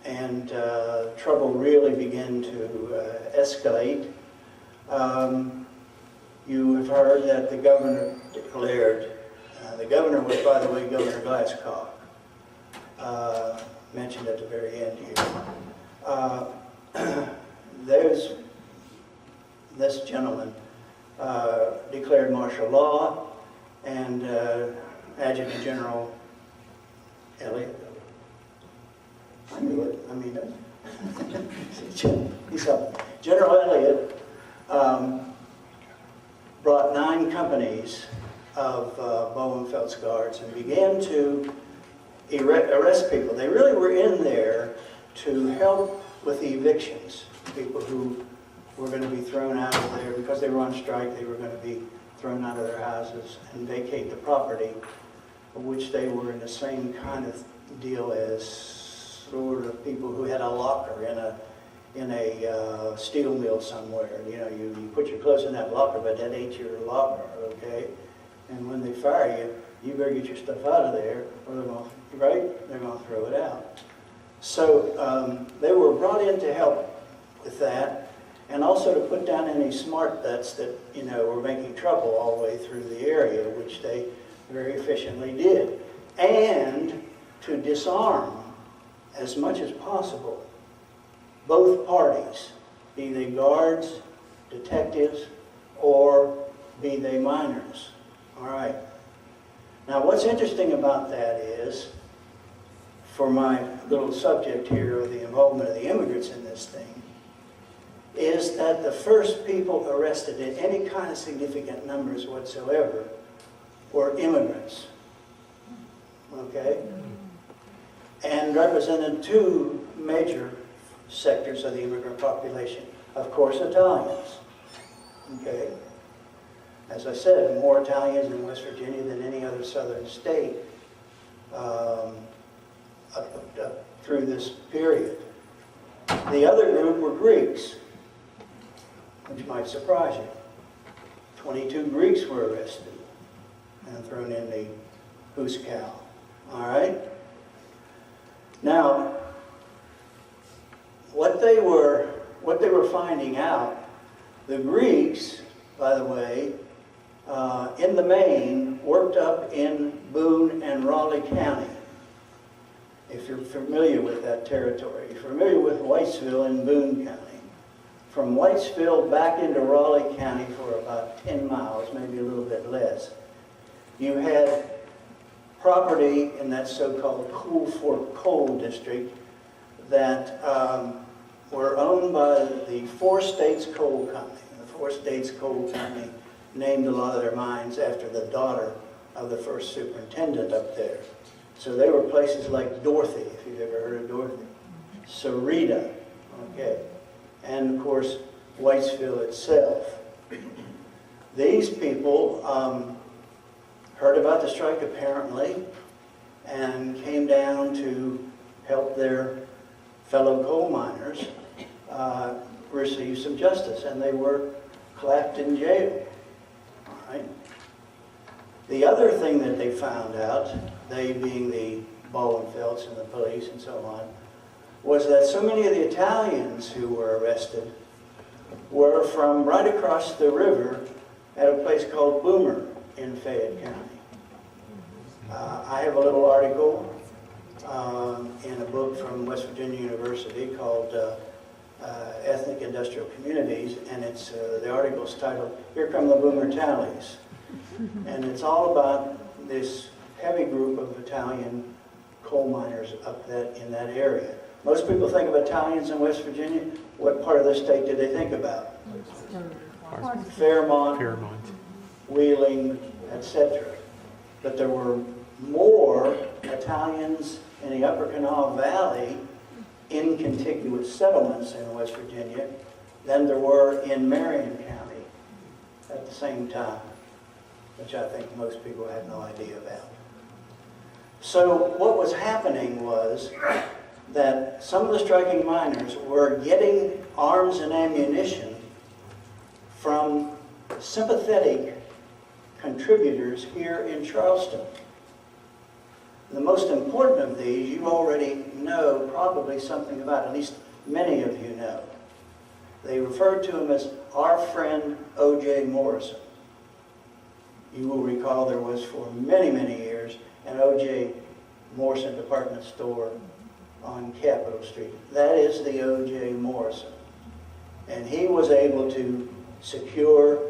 and trouble really began to escalate, you have heard that the governor declared. The governor was, by the way, Governor Glasscock, mentioned at the very end here. There's this gentleman declared martial law, and Adjutant General Elliott. I knew it. I mean, he's up. General Elliott brought 9 companies of Baldwin Felts Guards and began to arrest people. They really were in there to help with the evictions. People who were going to be thrown out of there because they were on strike. They were going to be thrown out of their houses and vacate the property, of which they were in the same kind of deal as sort of people who had a locker in a steel mill somewhere. You know, you put your clothes in that locker, but that ain't your locker, okay? And when they fire you, you better get your stuff out of there, or they're going, right? They're going to throw it out. So they were brought in to help with that, and also to put down any smart butts that, you know, were making trouble all the way through the area, which they very efficiently did, and to disarm as much as possible both parties, be they guards, detectives, or be they minors. All right. Now, what's interesting about that is, for my little subject here of the involvement of the immigrants in this thing, is that the first people arrested in any kind of significant numbers whatsoever were immigrants, okay? And represented two major sectors of the immigrant population. Of course, Italians, okay? As I said, more Italians in West Virginia than any other southern state up through this period. The other group were Greeks, which might surprise you. 22 Greeks were arrested and thrown in the Huskow. All right? Now, what they were finding out, the Greeks, by the way, in the main, worked up in Boone and Raleigh County. If you're familiar with that territory, you're familiar with Whitesville in Boone County. From Whitesville back into Raleigh County for about 10 miles, maybe a little bit less, you had property in that so-called Cool Fork Coal District that were owned by the Four States Coal Company. The Four States Coal Company named a lot of their mines after the daughter of the first superintendent up there. So they were places like Dorothy, if you've ever heard of Dorothy, Sarita, okay, and of course Whitesville itself. These people heard about the strike apparently and came down to help their fellow coal miners receive some justice, and they were clapped in jail. All right. The other thing that they found out, they being the Ballenfelds and the police and so on, was that so many of the Italians who were arrested were from right across the river at a place called Boomer in Fayette County. I have a little article in a book from West Virginia University called Ethnic Industrial Communities, and it's the article's titled, "Here Come the Boomer Tallies." And it's all about this heavy group of Italian coal miners up in that area. Most people think of Italians in West Virginia. What part of the state do they think about? Fairmont, Wheeling, etc. But there were more Italians in the Upper Kanawha Valley in contiguous settlements in West Virginia than there were in Marion County at the same time, which I think most people have no idea about. So what was happening was that some of the striking miners were getting arms and ammunition from sympathetic contributors here in Charleston. The most important of these you already know probably something about, at least many of you know. They referred to him as our friend O.J. Morrison. You will recall there was for many, many years an O.J. Morrison department store on Capitol Street. That is the O.J. Morrison. And he was able to secure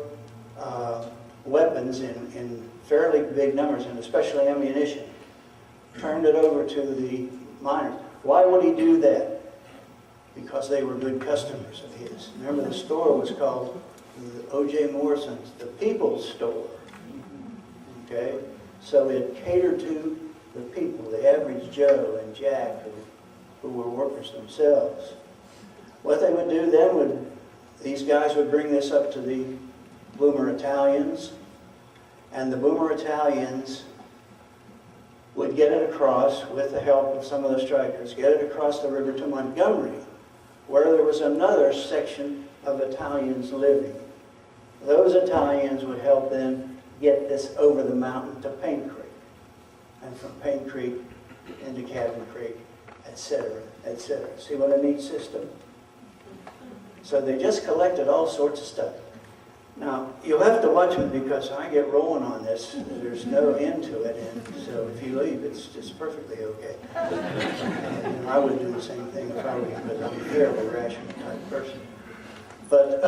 weapons in fairly big numbers, and especially ammunition. Turned it over to the miners. Why would he do that? Because they were good customers of his. Remember, the store was called O.J. Morrison's, the People's Store. Okay? So it catered to the people, the average Joe and Jack, who were workers themselves. What they would do then these guys would bring this up to the Boomer Italians, and the Boomer Italians would get it across with the help of some of the strikers, get it across the river to Montgomery, where there was another section of Italians living. Those Italians would help them get this over the mountain to Paint Creek, and from Paint Creek into Cabin Creek, etc., etc. See what a neat system? So they just collected all sorts of stuff. Now, you'll have to watch me because I get rolling on this. There's no end to it, and so if you leave, it's just perfectly okay. And I would do the same thing if I were you, because I'm a terribly rational type person. But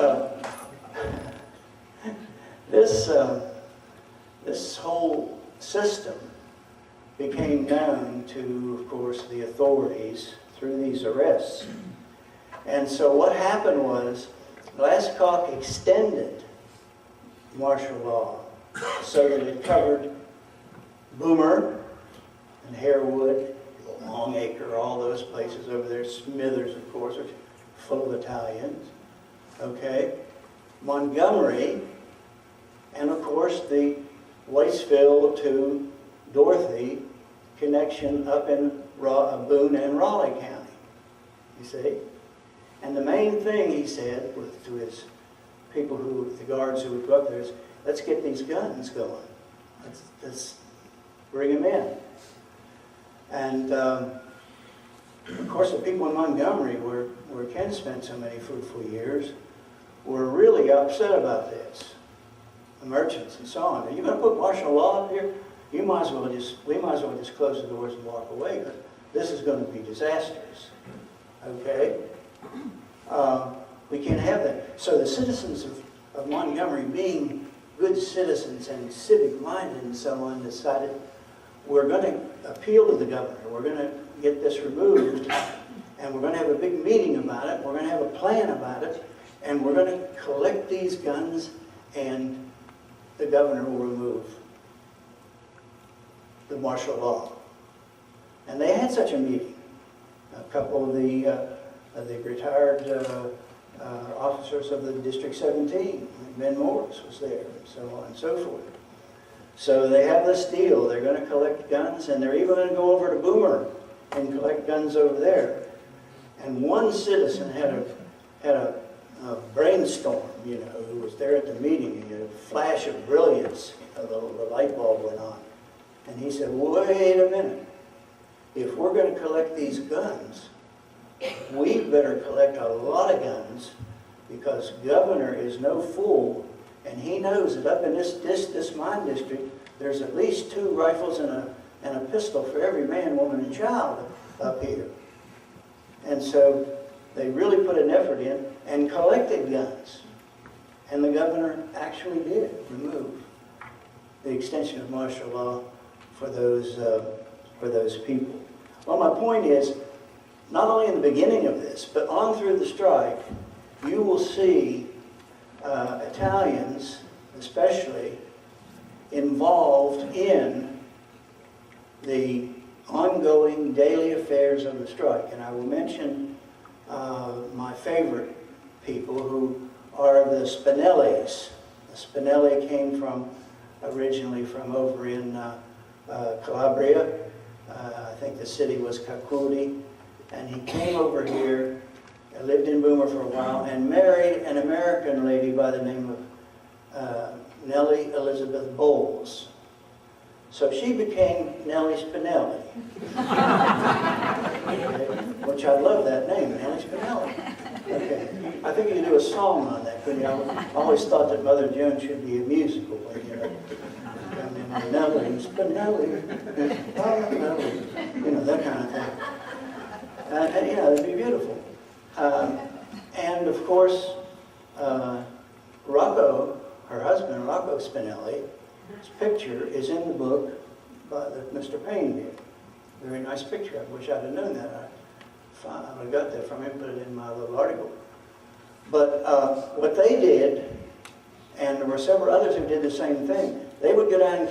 this whole system became known to, of course, the authorities through these arrests. And so what happened was, Glasscock extended martial law so that it covered Boomer and Harewood, Longacre, all those places over there, Smithers, of course, which are full of Italians, okay? Montgomery, and of course the Waceville to Dorothy connection up in Boone and Raleigh County, you see? And the main thing he said to his people the guards who would go up there is, let's get these guns going. Let's bring them in. And of course the people in Montgomery, where Ken spent so many fruitful years, were really upset about this. The merchants and so on. Are you going to put martial law up here? We might as well just close the doors and walk away, because this is going to be disastrous. Okay? We can't have that. So the citizens of Montgomery, being good citizens and civic-minded and so on, decided we're going to appeal to the governor. We're going to get this removed, and we're going to have a big meeting about it. We're going to have a plan about it, and we're going to collect these guns, and the governor will remove the martial law. And they had such a meeting. A couple of the retired officers of the District 17, Ben Morris was there, and so on and so forth. So they have this deal. They're going to collect guns, and they're even going to go over to Boomer and collect guns over there. And one citizen had a brainstorm, you know, who was there at the meeting, and a flash of brilliance, the light bulb went on. And he said, wait a minute. If we're going to collect these guns, we better collect a lot of guns, because governor is no fool, and he knows that up in this mine district, there's at least 2 rifles and a pistol for every man, woman, and child up here. And so they really put an effort in and collected guns. And the governor actually did remove the extension of martial law for those people. Well, my point is, not only in the beginning of this, but on through the strike, you will see Italians, especially, involved in the ongoing daily affairs of the strike. And I will mention my favorite people, who are the Spinellis. The Spinelli came originally from over in Calabria. I think the city was Cacuti. And he came over here, lived in Boomer for a while, and married an American lady by the name of Nellie Elizabeth Bowles. So she became Nellie Spinelli. Okay. Which I love that name, Nellie Spinelli. Okay. I think you could do a song on that, couldn't you? I always thought that Mother Jones should be a musical, you know. Nellie Spinelli, you know, that kind of thing. And you know, it'd be beautiful. And of course, Rocco, her husband, Rocco Spinelli, his picture is in the book that Mr. Payne did. Very nice picture. I wish I'd have known that. I would have got that from him, put it in my little article. But what they did, and there were several others who did the same thing, they would go down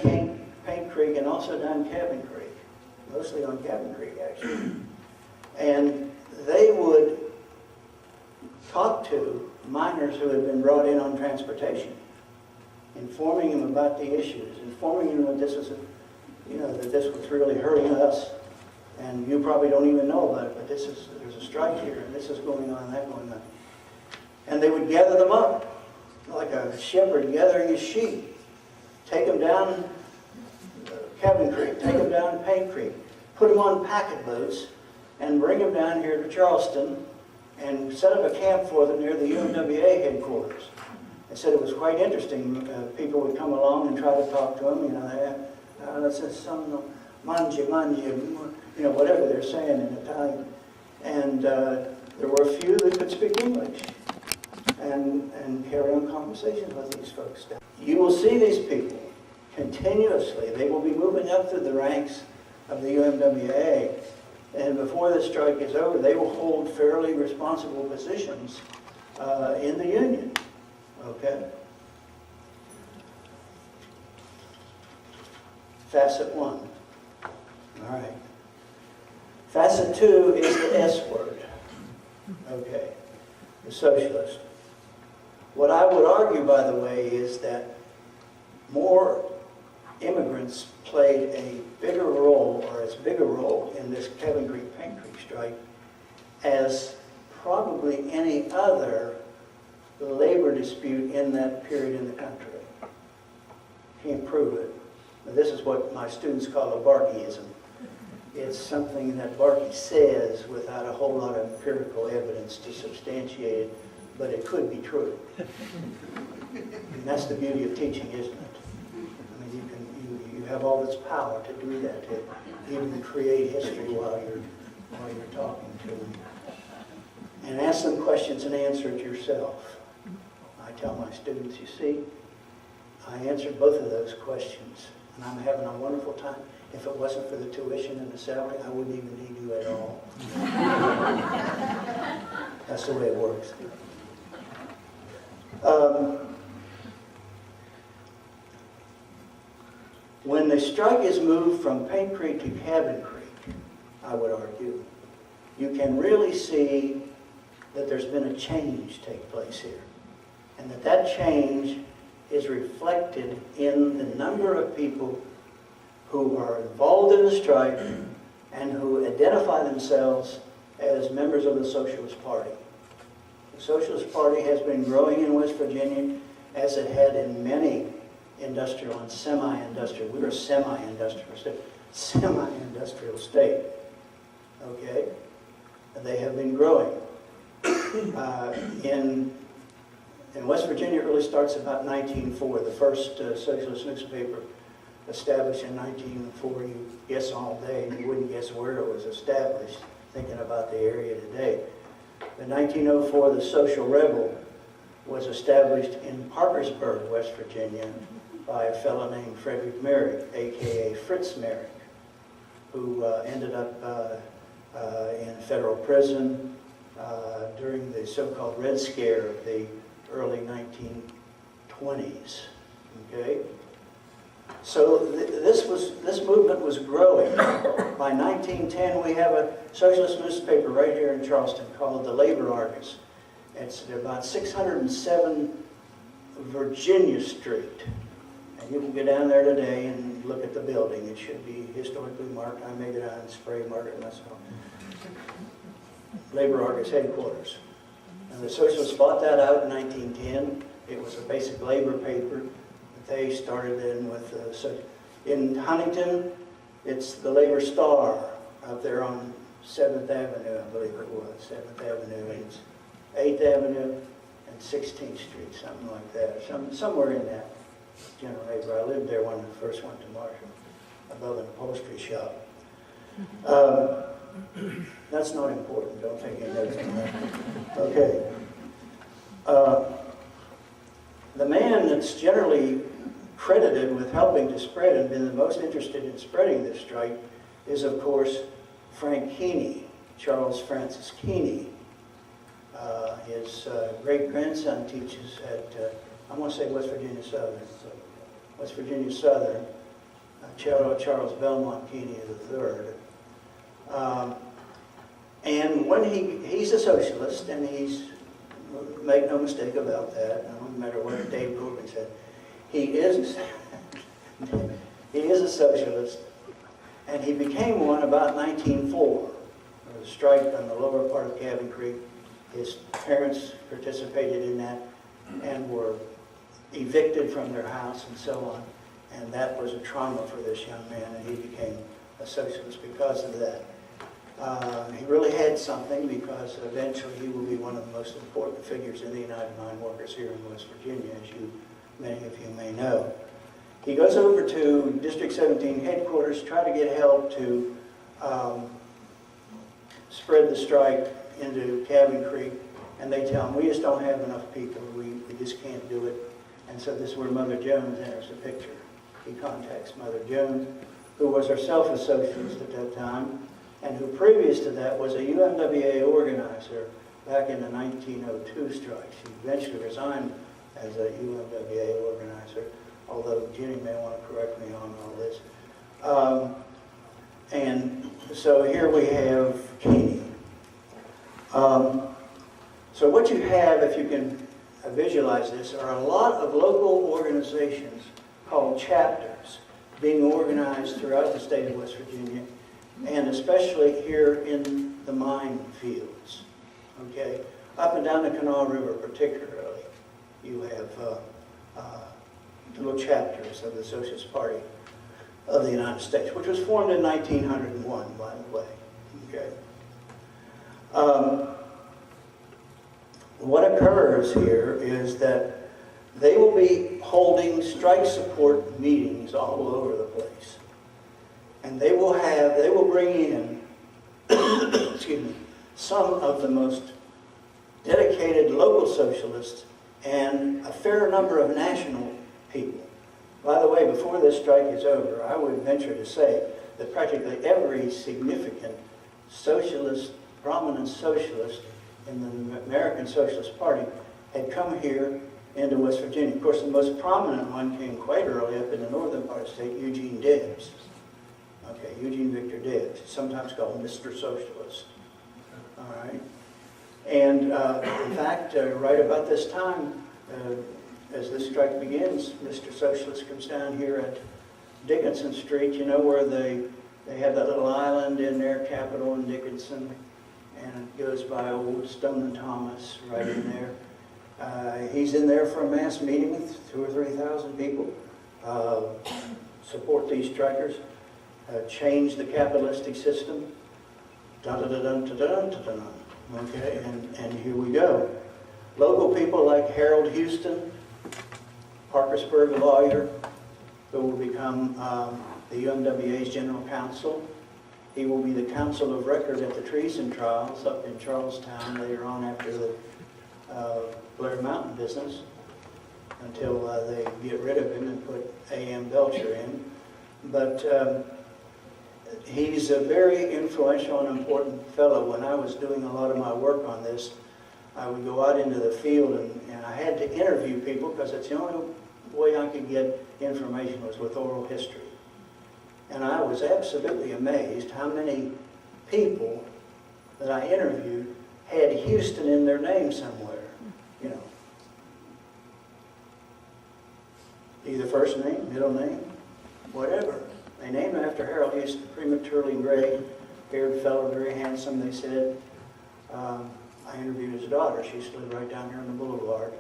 Paint Creek and also down Cabin Creek, mostly on Cabin Creek, actually. And they would talk to miners who had been brought in on transportation, informing them about the issues, informing them that this was you know, that this was really hurting us, and you probably don't even know about it, but there's a strike here, and this is going on, that going on. And they would gather them up, like a shepherd gathering his sheep, take them down Cabin Creek, take them down Paint Creek, put them on packet boats, and bring them down here to Charleston, and set up a camp for them near the UMWA headquarters. They said it was quite interesting. People would come along and try to talk to them, you know, this is some manji, you know, whatever they're saying in Italian. And there were a few that could speak English and carry on conversations with these folks. You will see these people continuously. They will be moving up through the ranks of the UMWA. And before the strike is over, they will hold fairly responsible positions in the union. Okay? Facet 1. All right. Facet 2 is the S word. Okay. The socialist. What I would argue, by the way, is that more immigrants played a bigger role, or as big a role, in this Cabin Creek, Paint Creek strike as probably any other labor dispute in that period in the country. Can't prove it. But this is what my students call a Barkeyism. It's something that Barkey says without a whole lot of empirical evidence to substantiate it, but it could be true. And that's the beauty of teaching, isn't it? I mean, you have all this power to do that, to even create history while you're talking to them. And ask them questions and answer it yourself. I tell my students, you see, I answered both of those questions, and I'm having a wonderful time. If it wasn't for the tuition and the salary, I wouldn't even need you at all. That's the way it works. When the strike is moved from Paint Creek to Cabin Creek, I would argue, you can really see that there's been a change take place here. And that change is reflected in the number of people who are involved in the strike and who identify themselves as members of the Socialist Party. The Socialist Party has been growing in West Virginia as it had in many industrial and semi-industrial. We were a semi-industrial state. Okay? And they have been growing. In West Virginia, it really starts about 1904. The first socialist newspaper established in 1904. You guess all day, and you wouldn't guess where it was established, thinking about the area today. In 1904, the Social Rebel was established in Parkersburg, West Virginia, by a fellow named Frederick Merrick, a.k.a. Fritz Merrick, who ended up in federal prison during the so-called Red Scare of the early 1920s. Okay? So this movement was growing. By 1910, we have a socialist newspaper right here in Charleston called the Labor Argus. It's about 607 Virginia Street. And you can go down there today and look at the building. It should be historically marked. I may go down and spray mark it myself. Labor Argus headquarters. And the socialists bought that out in 1910. It was a basic labor paper. They started in with, in Huntington, it's the Labor Star up there on 7th Avenue, I believe it was, 7th Avenue, and 8th Avenue and 16th Street, something like that, somewhere in that general labor. I lived there when I first went to Marshall, above an upholstery shop. That's not important, don't take any notes on that. Okay. The man that's generally credited with helping to spread and been the most interested in spreading this strike is, of course, Frank Keeney, Charles Francis Keeney. His great-grandson teaches at, I want to say West Virginia Southern. West Virginia Southern, Charles Belmont Keeney III. And when he's a socialist, and make no mistake about that, no matter what Dave Goldman said, he is a socialist, And he became one about 1904. There was a strike on the lower part of Cabin Creek. His parents participated in that and were evicted from their house and so on. And that was a trauma for this young man, and he became a socialist because of that. He really had something, because eventually he will be one of the most important figures in the United Mine Workers here in West Virginia, as many of you may know. He goes over to District 17 headquarters, try to get help to spread the strike into Cabin Creek, and they tell him, we just don't have enough people, we just can't do it. And so this is where Mother Jones enters the picture. He contacts Mother Jones, who was herself a socialist at that time, and who previous to that was a UMWA organizer back in the 1902 strike. She eventually resigned as a UMWA organizer, although Jenny may want to correct me on all this. And so here we have Keeney. So what you have, if you can visualize this, are a lot of local organizations called chapters being organized throughout the state of West Virginia, and especially here in the mine fields. Okay, up and down the Kanawha River particularly, you have little chapters of the Socialist Party of the United States, which was formed in 1901, by the way. Okay. What occurs here is that they will be holding strike support meetings all over the place. And they will bring in, excuse me, some of the most dedicated local socialists and a fair number of national people. By the way, before this strike is over, I would venture to say that practically every significant socialist, prominent socialist in the American Socialist Party had come here into West Virginia. Of course, the most prominent one came quite early up in the northern part of the state, Eugene Debs. Okay, Eugene Victor Debs, sometimes called Mr. Socialist. All right. And in fact, right about this time, as this strike begins, Mr. Socialist comes down here at Dickinson Street, you know, where they have that little island in their Capitol in Dickinson, and it goes by old Stone and Thomas right in there. He's in there for a mass meeting with 2,000 or 3,000 people, support these strikers, change the capitalistic system. Dun, dun, dun, dun, dun, dun, dun, dun. Okay, and here we go. Local people like Harold Houston, Parkersburg lawyer, who will become the UMWA's general counsel. He will be the counsel of record at the treason trials up in Charlestown later on after the Blair Mountain business, until they get rid of him and put A.M. Belcher in. But he's a very influential and important fellow. When I was doing a lot of my work on this, I would go out into the field and I had to interview people, because it's the only way I could get information was with oral history. And I was absolutely amazed how many people that I interviewed had Houston in their name somewhere, you know. Either first name, middle name, whatever. They named him after Harold Houston, prematurely gray, haired fellow, very handsome, they said. I interviewed his daughter. She used to live right down here on the boulevard.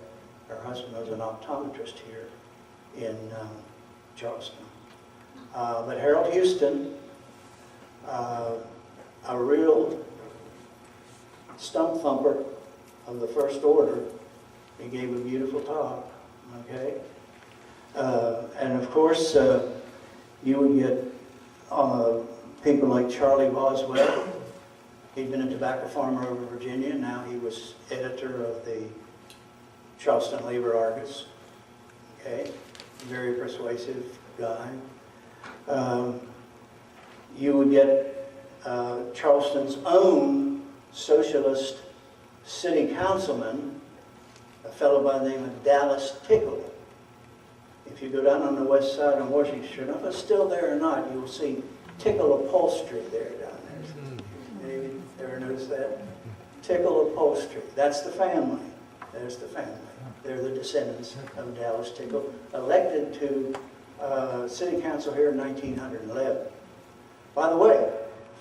Her husband was an optometrist here in Charleston. But Harold Houston, a real stump thumper of the first order, he gave a beautiful talk, okay? And of course, you would get people like Charlie Boswell. He'd been a tobacco farmer over Virginia. Now he was editor of the Charleston Labor Argus. Okay, very persuasive guy. You would get Charleston's own socialist city councilman, a fellow by the name of Dallas Tickle. If you go down on the west side on Washington Street, I don't know if it's still there or not, you will see Tickle Upholstery there down there. Maybe ever notice that? Tickle Upholstery. That's the family. There's the family. They're the descendants of Dallas Tickle, elected to city council here in 1911. By the way,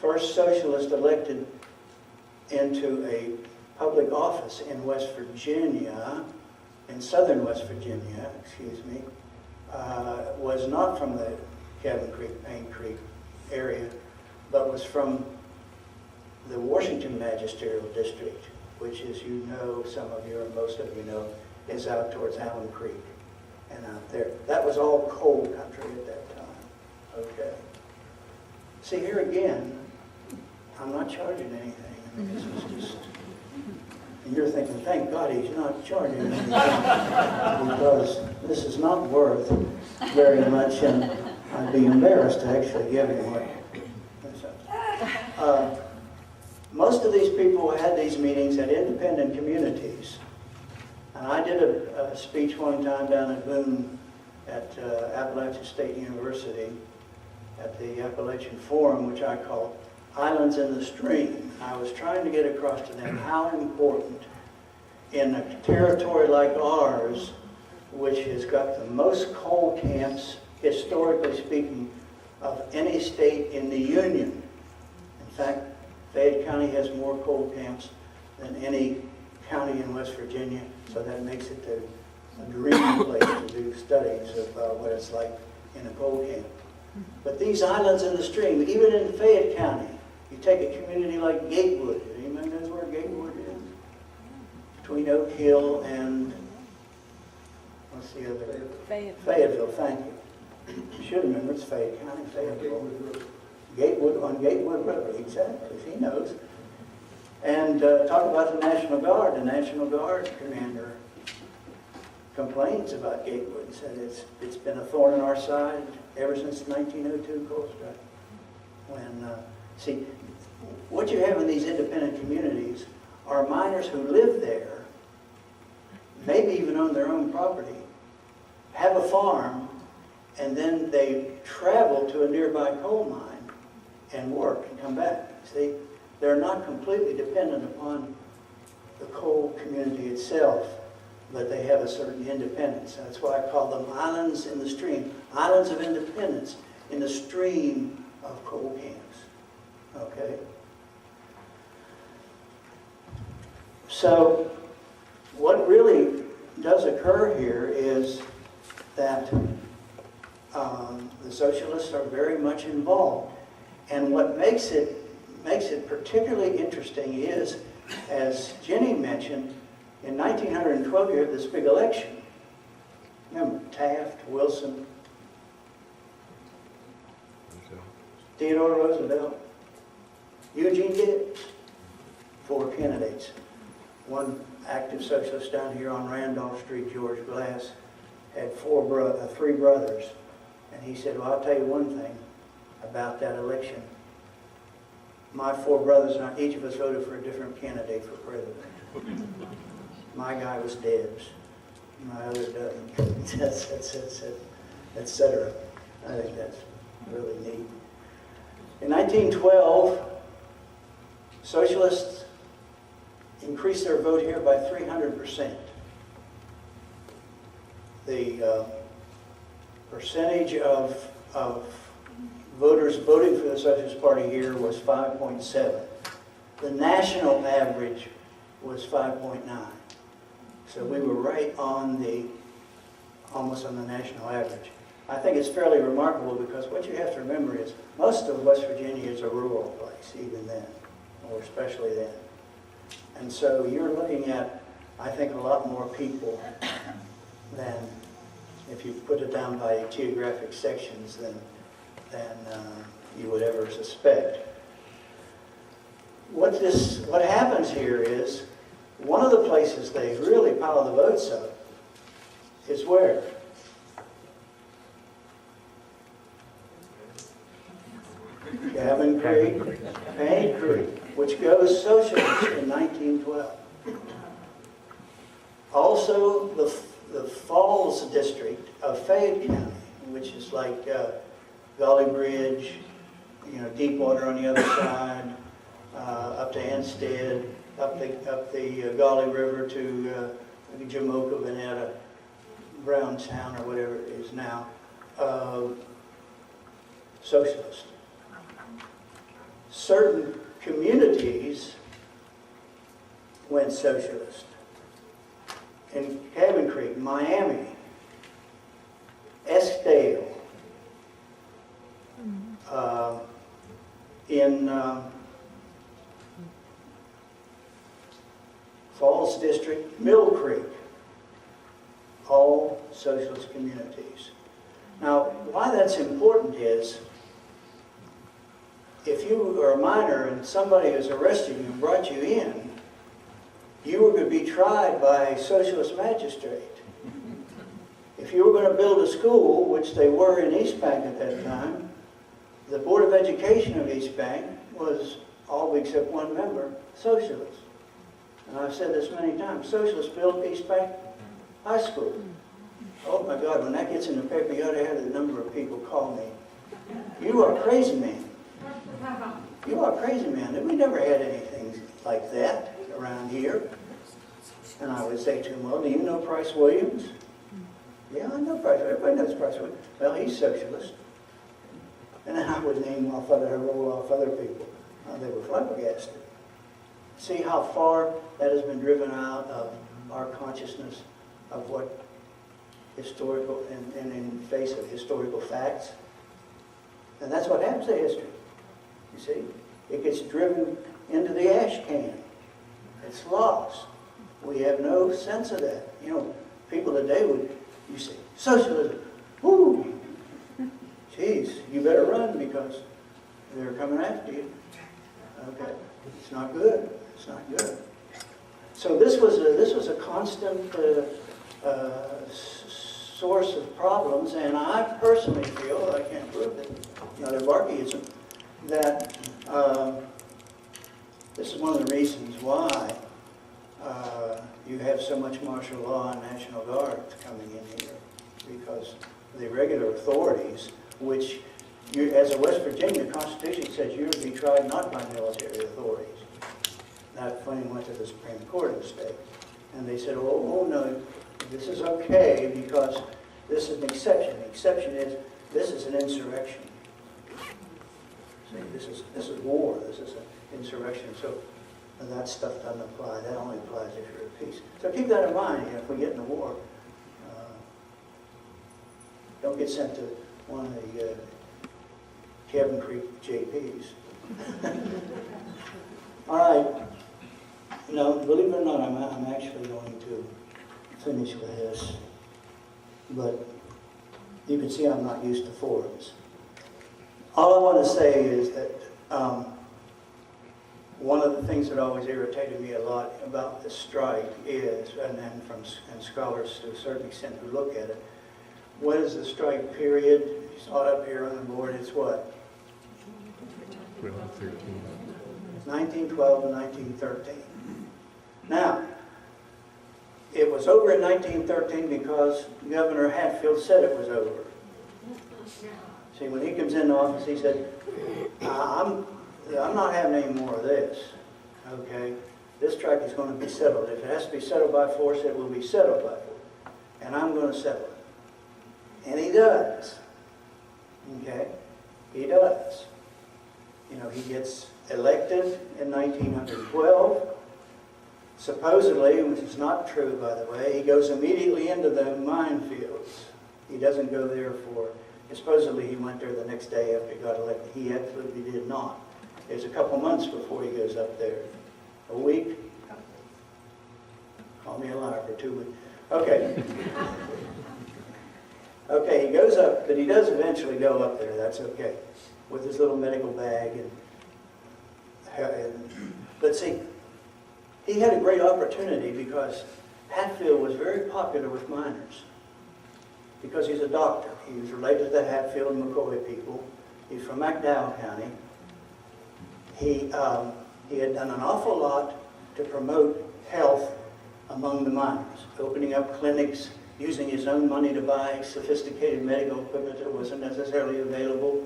first socialist elected into a public office in West Virginia, in southern West Virginia, excuse me, was not from the Cabin Creek, Paint Creek area, but was from the Washington Magisterial District, which, as you know, some of you or most of you know, is out towards Allen Creek and out there. That was all coal country at that time. Okay. See, here again, I'm not charging anything. I mean, this is just, and you're thinking, thank God he's not charging anything, because this is not worth very much, and I'd be embarrassed to actually give him what. Most of these people had these meetings at independent communities. And I did a speech one time down at Boone at Appalachian State University at the Appalachian Forum, which I called Islands in the Stream. I was trying to get across to them how important in a territory like ours, which has got the most coal camps, historically speaking, of any state in the Union. In fact, Fayette County has more coal camps than any county in West Virginia, so that makes it a dream place to do studies of what it's like in a coal camp. But these islands in the stream, even in Fayette County, you take a community like Gatewood. Anybody knows where Gatewood is? Between Oak Hill and, what's the other? Fayetteville, thank you. You should remember it's Fayette County, Fayetteville. Gatewood, on Gatewood River, exactly, he knows. And talk about the National Guard. The National Guard commander complains about Gatewood and said it's been a thorn in our side ever since the 1902 coal strike. When, see, what you have in these independent communities are miners who live there, maybe even own their own property, have a farm, and then they travel to a nearby coal mine and work and come back. See, they're not completely dependent upon the coal community itself, but they have a certain independence. That's why I call them islands in the stream, islands of independence in the stream of coal camps. Okay? So, what really does occur here is that the socialists are very much involved. And what makes it particularly interesting is, as Jenny mentioned, in 1912 you have this big election. Remember, Taft, Wilson, Theodore Roosevelt, Eugene Debs, 4 candidates. One active socialist down here on Randolph Street, George Glass, had 3 brothers. And he said, well, I'll tell you one thing about that election. My 4 brothers and I, each of us voted for a different candidate for president. My guy was Debs. My other doesn't. Etc. I think that's really neat. In 1912, socialists increased their vote here by 300%. The percentage of voters voting for the Socialist Party here was 5.7. The national average was 5.9. So we were right on almost on the national average. I think it's fairly remarkable because what you have to remember is most of West Virginia is a rural place, even then, or especially then. And so you're looking at, I think, a lot more people than, if you put it down by geographic sections, than you would ever suspect. What happens here is, one of the places they really pile the votes up is where? Cabin Creek, Paint Creek, which goes socialist in 1912. Also, the Falls district of Fayette County, which is like Gully Bridge, Deepwater on the other side, up to Anstead, up the Gully River to Jamoka, Veneta, Brownstown, or whatever it is now, socialist. certain communities went socialist. In Cabin Creek, Miami, Eskdale, in Falls District, Mill Creek, all socialist communities. Now, why that's important is, if you are a minor and somebody has arrested you and brought you in, you were going to be tried by a socialist magistrate. If you were going to build a school, which they were in East Bank at that time, the Board of Education of East Bank was, all except one member, socialist. And I've said this many times, socialists built East Bank High School. Oh my God, when that gets in the paper, you ought to have the number of people call me. You are crazy, man. You are crazy, man. We never had anything like that around here. And I would say to him, well, do you know Price Williams? Yeah, I know Price. Everybody knows Price Williams. Well, he's socialist. And then I would name off other, roll off other people. They were flabbergasted. See how far that has been driven out of our consciousness of what historical, and in face of historical facts. And that's what happens to history. You see? It gets driven into the ash can. It's lost. We have no sense of that. You know, people today would, you say, socialism, woo! Geez, you better run because they're coming after you. Okay, it's not good. It's not good. So this was a constant source of problems, and I personally feel, I can't prove it, another Barkeyism, that this is one of the reasons why you have so much martial law and National Guard coming in here, because the regular authorities, which you, as a West Virginia, the Constitution says you're to be tried not by military authorities. That finally went to the Supreme Court of the state, and they said, oh no, this is okay because this is an exception. The exception is this is an insurrection. See, this is war. This is an insurrection. So that stuff doesn't apply. That only applies if you're at peace. So keep that in mind. You know, if we get in a war, don't get sent to one of the Cabin Creek JPs. All right. No, believe it or not, I'm actually going to finish with this. But you can see I'm not used to forums. All I want to say is that one of the things that always irritated me a lot about the strike is, and scholars to a certain extent who look at it, what is the strike period? You saw it up here on the board. It's what? 1912 and 1913. Now, it was over in 1913 because Governor Hatfield said it was over. See, when he comes into office, he said, I'm not having any more of this, okay? This strike is going to be settled. If it has to be settled by force, it will be settled by force. And I'm going to settle it. And he does, okay? He does. You know, he gets elected in 1912. Supposedly, which is not true, by the way, he goes immediately into the minefields. He doesn't go there for, supposedly he went there the next day after he got elected. He absolutely did not. There's a couple months before he goes up there. A week? Call me a liar for 2 weeks. Okay. Okay, he goes up, but he does eventually go up there. That's okay. With his little medical bag. But see, he had a great opportunity because Hatfield was very popular with miners. Because he's a doctor. He was related to the Hatfield and McCoy people. He's from McDowell County. He had done an awful lot to promote health among the miners, opening up clinics, using his own money to buy sophisticated medical equipment that wasn't necessarily available.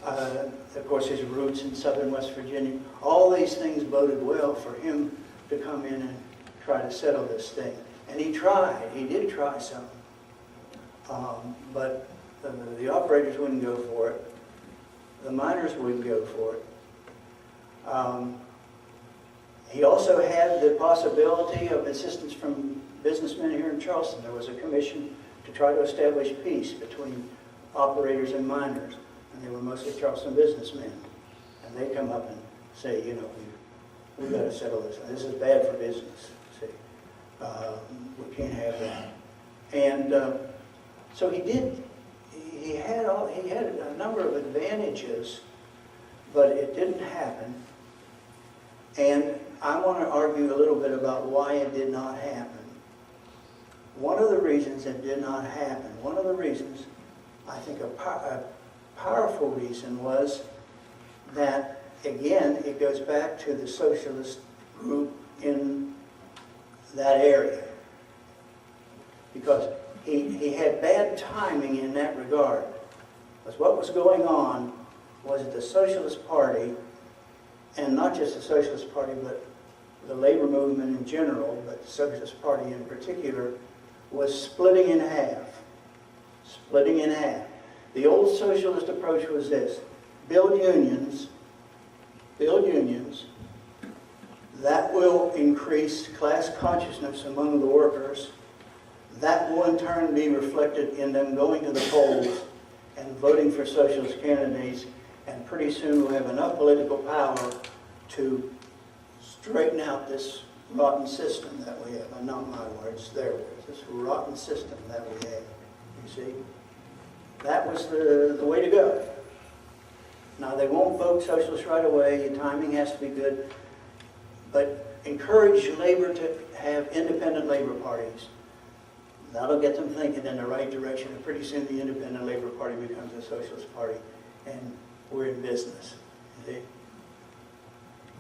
Of course, his roots in southern West Virginia. All these things boded well for him to come in and try to settle this thing. And he tried. He did try some. But the operators wouldn't go for it. The miners wouldn't go for it. He also had the possibility of assistance from businessmen here in Charleston. There was a commission to try to establish peace between operators and miners, and they were mostly Charleston businessmen. And they come up and say, you know, we've got to settle this. This is bad for business. See, we can't have that. And so he did. He had a number of advantages, but it didn't happen. And I want to argue a little bit about why it did not happen. One of the reasons it did not happen, one of the reasons, I think a powerful reason was that, again, it goes back to the socialist group in that area. Because he had bad timing in that regard. Because what was going on was that the Socialist Party, and not just the Socialist Party, but the labor movement in general, but the Socialist Party in particular, was splitting in half. Splitting in half. The old socialist approach was this: build unions, that will increase class consciousness among the workers. That will in turn be reflected in them going to the polls and voting for socialist candidates, and pretty soon we'll have enough political power to straighten out this rotten system that we have. And not my words, their words. This rotten system that we have, you see. That was the way to go. Now, they won't vote socialist right away. Your timing has to be good. But encourage labor to have independent labor parties. That'll get them thinking in the right direction. And pretty soon the independent labor party becomes a socialist party. And we're in business. See?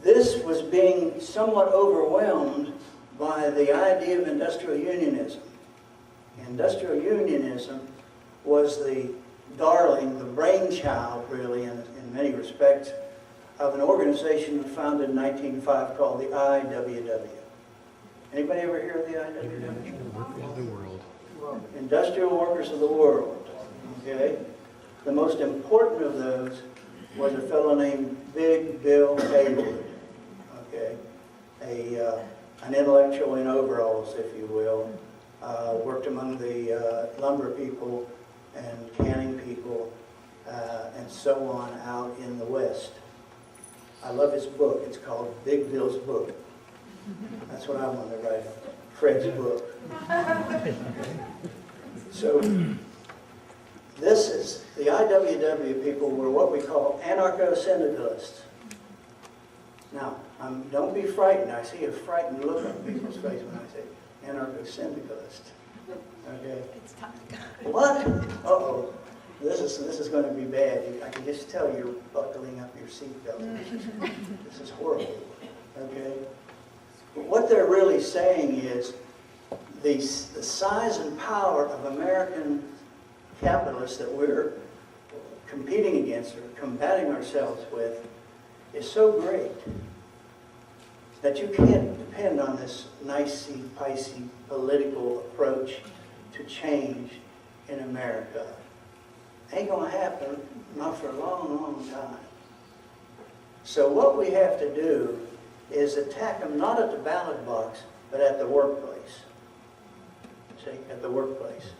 This was being somewhat overwhelmed by the idea of industrial unionism. Industrial unionism was the darling, the brainchild, really, in many respects, of an organization founded in 1905 called the IWW. Anybody ever hear of the IWW? Industrial Workers of the World. Okay? The most important of those was a fellow named Big Bill Haywood. Okay? An intellectual in overalls, if you will. Worked among the lumber people and canning people and so on out in the West. I love his book. It's called Big Bill's Book. That's what I want to write, Fred's book. So the IWW people were what we call anarcho-syndicalists. Now, don't be frightened. I see a frightened look on people's face when I say anarcho-syndicalist. Okay. What? Uh-oh. This is going to be bad. I can just tell you're buckling up your seatbelt. This is horrible. Okay? But what they're really saying is the size and power of American capitalists that we're competing against or combating ourselves with is so great that you can't depend on this nicey-picey political approach to change in America. Ain't going to happen, not for a long, long time. So what we have to do is attack them not at the ballot box, but at the workplace. See, at the workplace.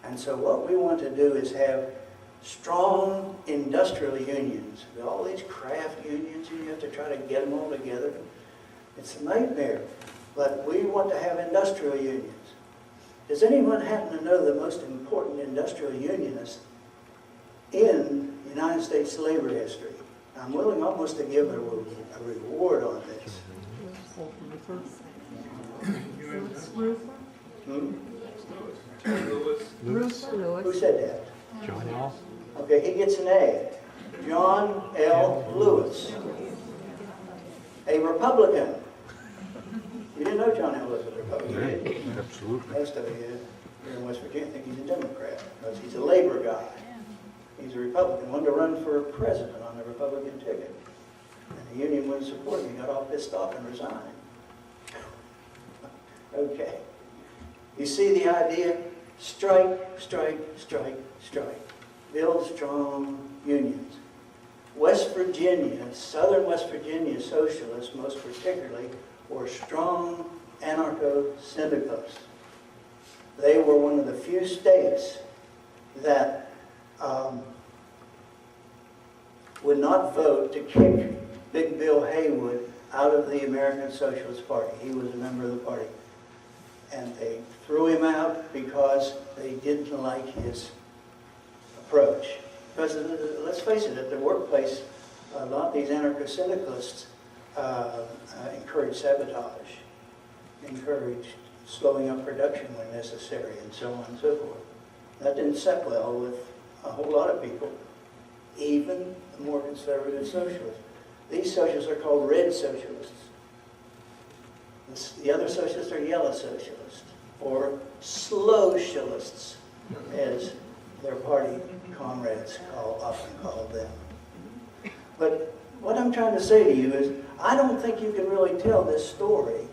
And so what we want to do is have strong industrial unions. All these craft unions, you have to try to get them all together. It's a nightmare. But we want to have industrial unions. Does anyone happen to know the most important industrial unionist in United States labor history? I'm willing almost to give a reward on this. Who said that? John L. Okay, he gets an A. John L. Lewis. A Republican. You didn't know John L. was a Republican? Right, absolutely. Most of you here in West Virginia think he's a Democrat, because he's a labor guy. He's a Republican, wanted to run for president on the Republican ticket. And the union wouldn't support him. He got all pissed off and resigned. Okay. You see the idea? Strike, strike, strike, strike. Build strong unions. West Virginia, southern West Virginia socialists most particularly, were strong anarcho-syndicalists. They were one of the few states that would not vote to kick Big Bill Haywood out of the American Socialist Party. He was a member of the party. And they threw him out because they didn't like his approach. Because let's face it, at the workplace, a lot of these anarcho-syndicalists encourage sabotage, encourage slowing up production when necessary, and so on and so forth. That didn't set well with a whole lot of people, even the more conservative socialists. These socialists are called red socialists. The other socialists are yellow socialists, or slow-cialists, as their party comrades often call them. But what I'm trying to say to you is, I don't think you can really tell this story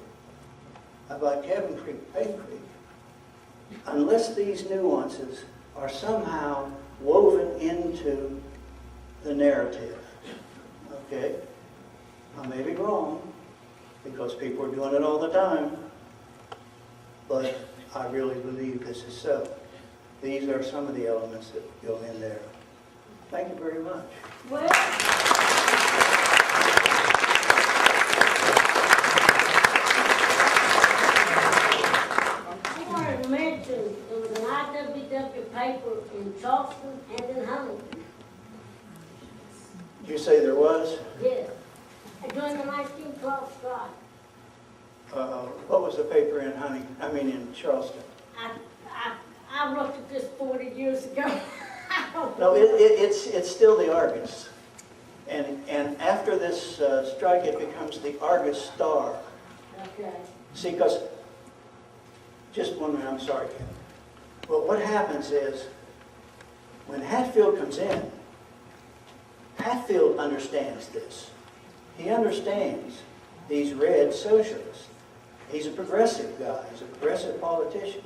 about Cabin Creek, Paint Creek, unless these nuances are somehow woven into the narrative. Okay? I may be wrong, because people are doing it all the time, but I really believe this is so. These are some of the elements that go in there. Thank you very much. Well, I wanted to mention there was an IWW paper in Charleston and in Huntington. Did you say there was? Yes. During the 1912 strike. What was the paper in in Charleston? I looked at this 40 years ago. I don't No, know. it's still the Argus. And after this strike, it becomes the Argus Star. Okay. See, because, just 1 minute, I'm sorry, Ken. But what happens is, when Hatfield comes in, Hatfield understands this. He understands these red socialists. He's a progressive guy. He's a progressive politician.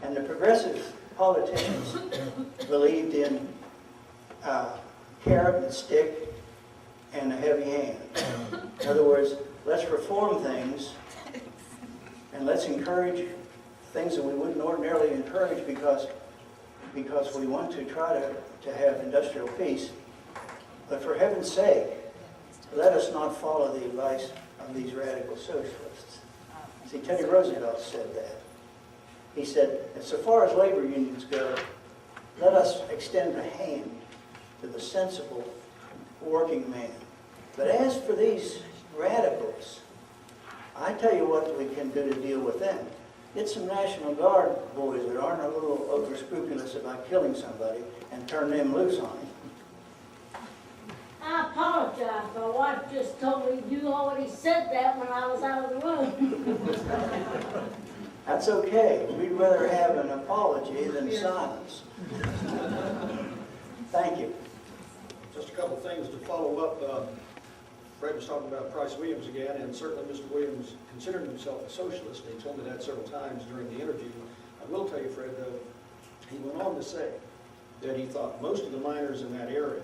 And the progressive politicians believed in carrot and stick and a heavy hand. In other words, let's reform things and let's encourage things that we wouldn't ordinarily encourage because we want to try to have industrial peace. But for heaven's sake, let us not follow the advice of these radical socialists. See, Teddy Roosevelt said that. He said, so far as labor unions go, let us extend a hand to the sensible working man. But as for these radicals, I tell you what we can do to deal with them. Get some National Guard boys that aren't a little over-scrupulous about killing somebody and turn them loose on him. I apologize. My wife just told me you already said that when I was out of the room. That's okay. We'd rather have an apology than silence. Thank you. Just a couple of things to follow up. Fred was talking about Price Williams again, and certainly Mr. Williams considered himself a socialist, and he told me that several times during the interview. I will tell you, Fred, he went on to say that he thought most of the miners in that area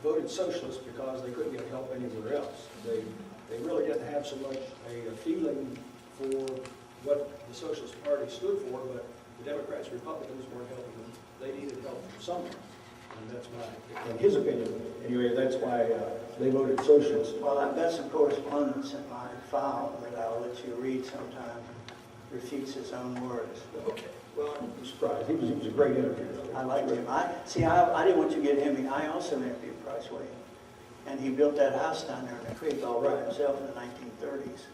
voted socialist because they couldn't get help anywhere else. They really didn't have so much a feeling for what the Socialist Party stood for, but the Democrats, Republicans weren't helping them. They needed help from someone. And that's why, in his opinion, anyway, that's why they voted socialist. Well, I've got some correspondence in my file that I'll let you read sometime. Refutes his own words. Okay. Well, I'm surprised. He was a great interview. I liked him. I didn't want you to get him. I also interviewed Price Williams. And he built that house down there in the creek all by himself in the 1930s.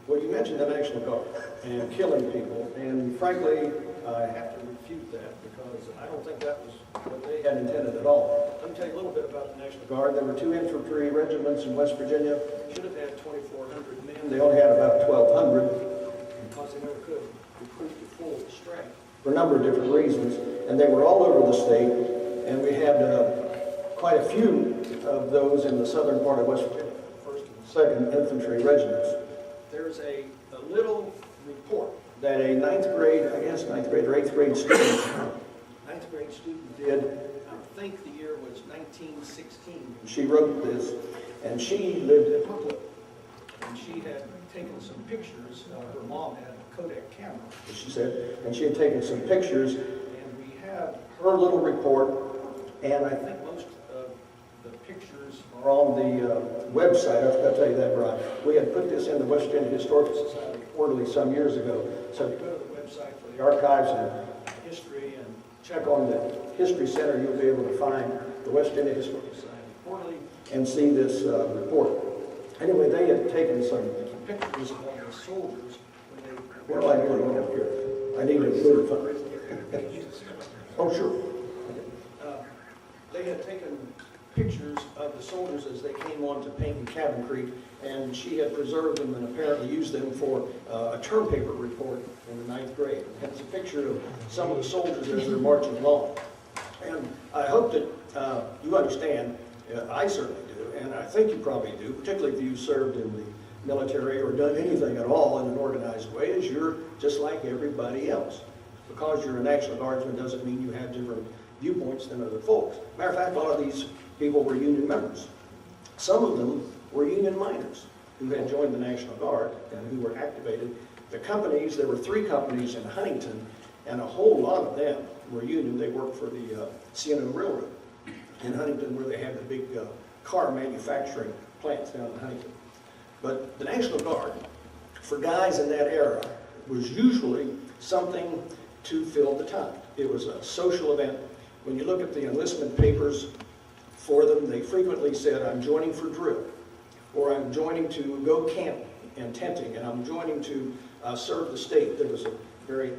Well, you mentioned the National Guard and killing people, and frankly, I have to refute that because I don't think that was what they had intended at all. Let me tell you a little bit about the National Guard. There were 2 infantry regiments in West Virginia. Should have had 2,400 men. They only had about 1,200 because they never could recruit to full strength for a number of different reasons, and they were all over the state, and we had quite a few of those in the southern part of West Virginia, 1st and 2nd Infantry Regiments. There's a little report that a 9th grade or 8th grade student, did I think the year was 1916. She wrote this, and she lived in Brooklyn. And she had taken some pictures. Her mom had a Kodak camera, as she said, and she had taken some pictures. And we have her little report, and I think most of the pictures are on the website. I forgot to tell you that, Brian. We had put this in the West Virginia Historical Society quarterly some years ago. So if you go to the website for the archives and history and check on the History Center, you'll be able to find the West Virginia Historical Society quarterly and see this report. Anyway, they had taken some pictures of the soldiers when they were like going up here. I need to move it. Oh, sure. They had taken pictures of the soldiers as they came on to Paint and Cabin Creek, and she had preserved them and apparently used them for a term paper report in the 9th grade. It's a picture of some of the soldiers as they're marching along. And I hope that you understand, I certainly do, and I think you probably do, particularly if you served in the military or done anything at all in an organized way, is you're just like everybody else. Because you're a National Guardsman doesn't mean you have different viewpoints than other folks. Matter of fact, a lot of these people were Union members. Some of them were Union miners who had joined the National Guard and who were activated. The companies, there were 3 companies in Huntington, and a whole lot of them were Union. They worked for the C&M Railroad in Huntington, where they had the big car manufacturing plants down in Huntington. But the National Guard, for guys in that era, was usually something to fill the time. It was a social event. When you look at the enlistment papers for them, they frequently said, I'm joining for drill, or I'm joining to go camping and tenting, and I'm joining to serve the state. There was a very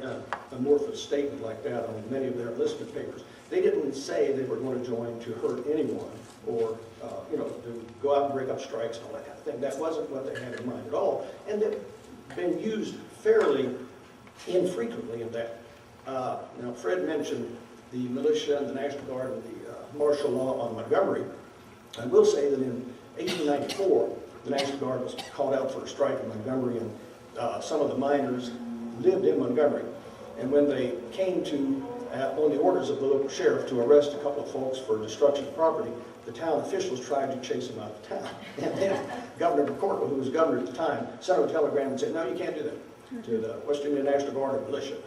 amorphous statement like that on many of their enlistment papers. They didn't say they were going to join to hurt anyone or, to go out and break up strikes and all that kind of thing. That wasn't what they had in mind at all, and they've been used fairly infrequently in that. Now, Fred mentioned the militia and the National Guard and the martial law on Montgomery. I will say that in 1894, the National Guard was called out for a strike in Montgomery, and some of the miners lived in Montgomery. And when they came to, on the orders of the local sheriff, to arrest a couple of folks for destruction of property, the town officials tried to chase them out of town. And then Governor McCorkle, who was governor at the time, sent a telegram and said, no, you can't do that, to the West Virginia National Guard or militia,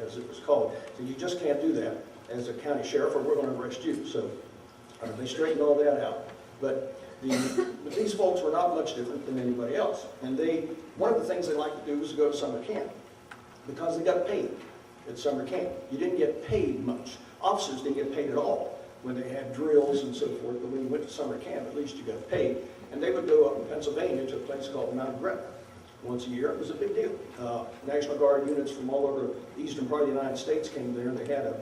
as it was called. So you just can't do that as a county sheriff, or we're going to arrest you. So they straightened all that out. But these folks were not much different than anybody else. And one of the things they liked to do was to go to summer camp, because they got paid at summer camp. You didn't get paid much. Officers didn't get paid at all when they had drills and so forth, but when you went to summer camp, at least you got paid. And they would go up in Pennsylvania to a place called Immigrant once a year. It was a big deal. National Guard units from all over the eastern part of the United States came there, and they had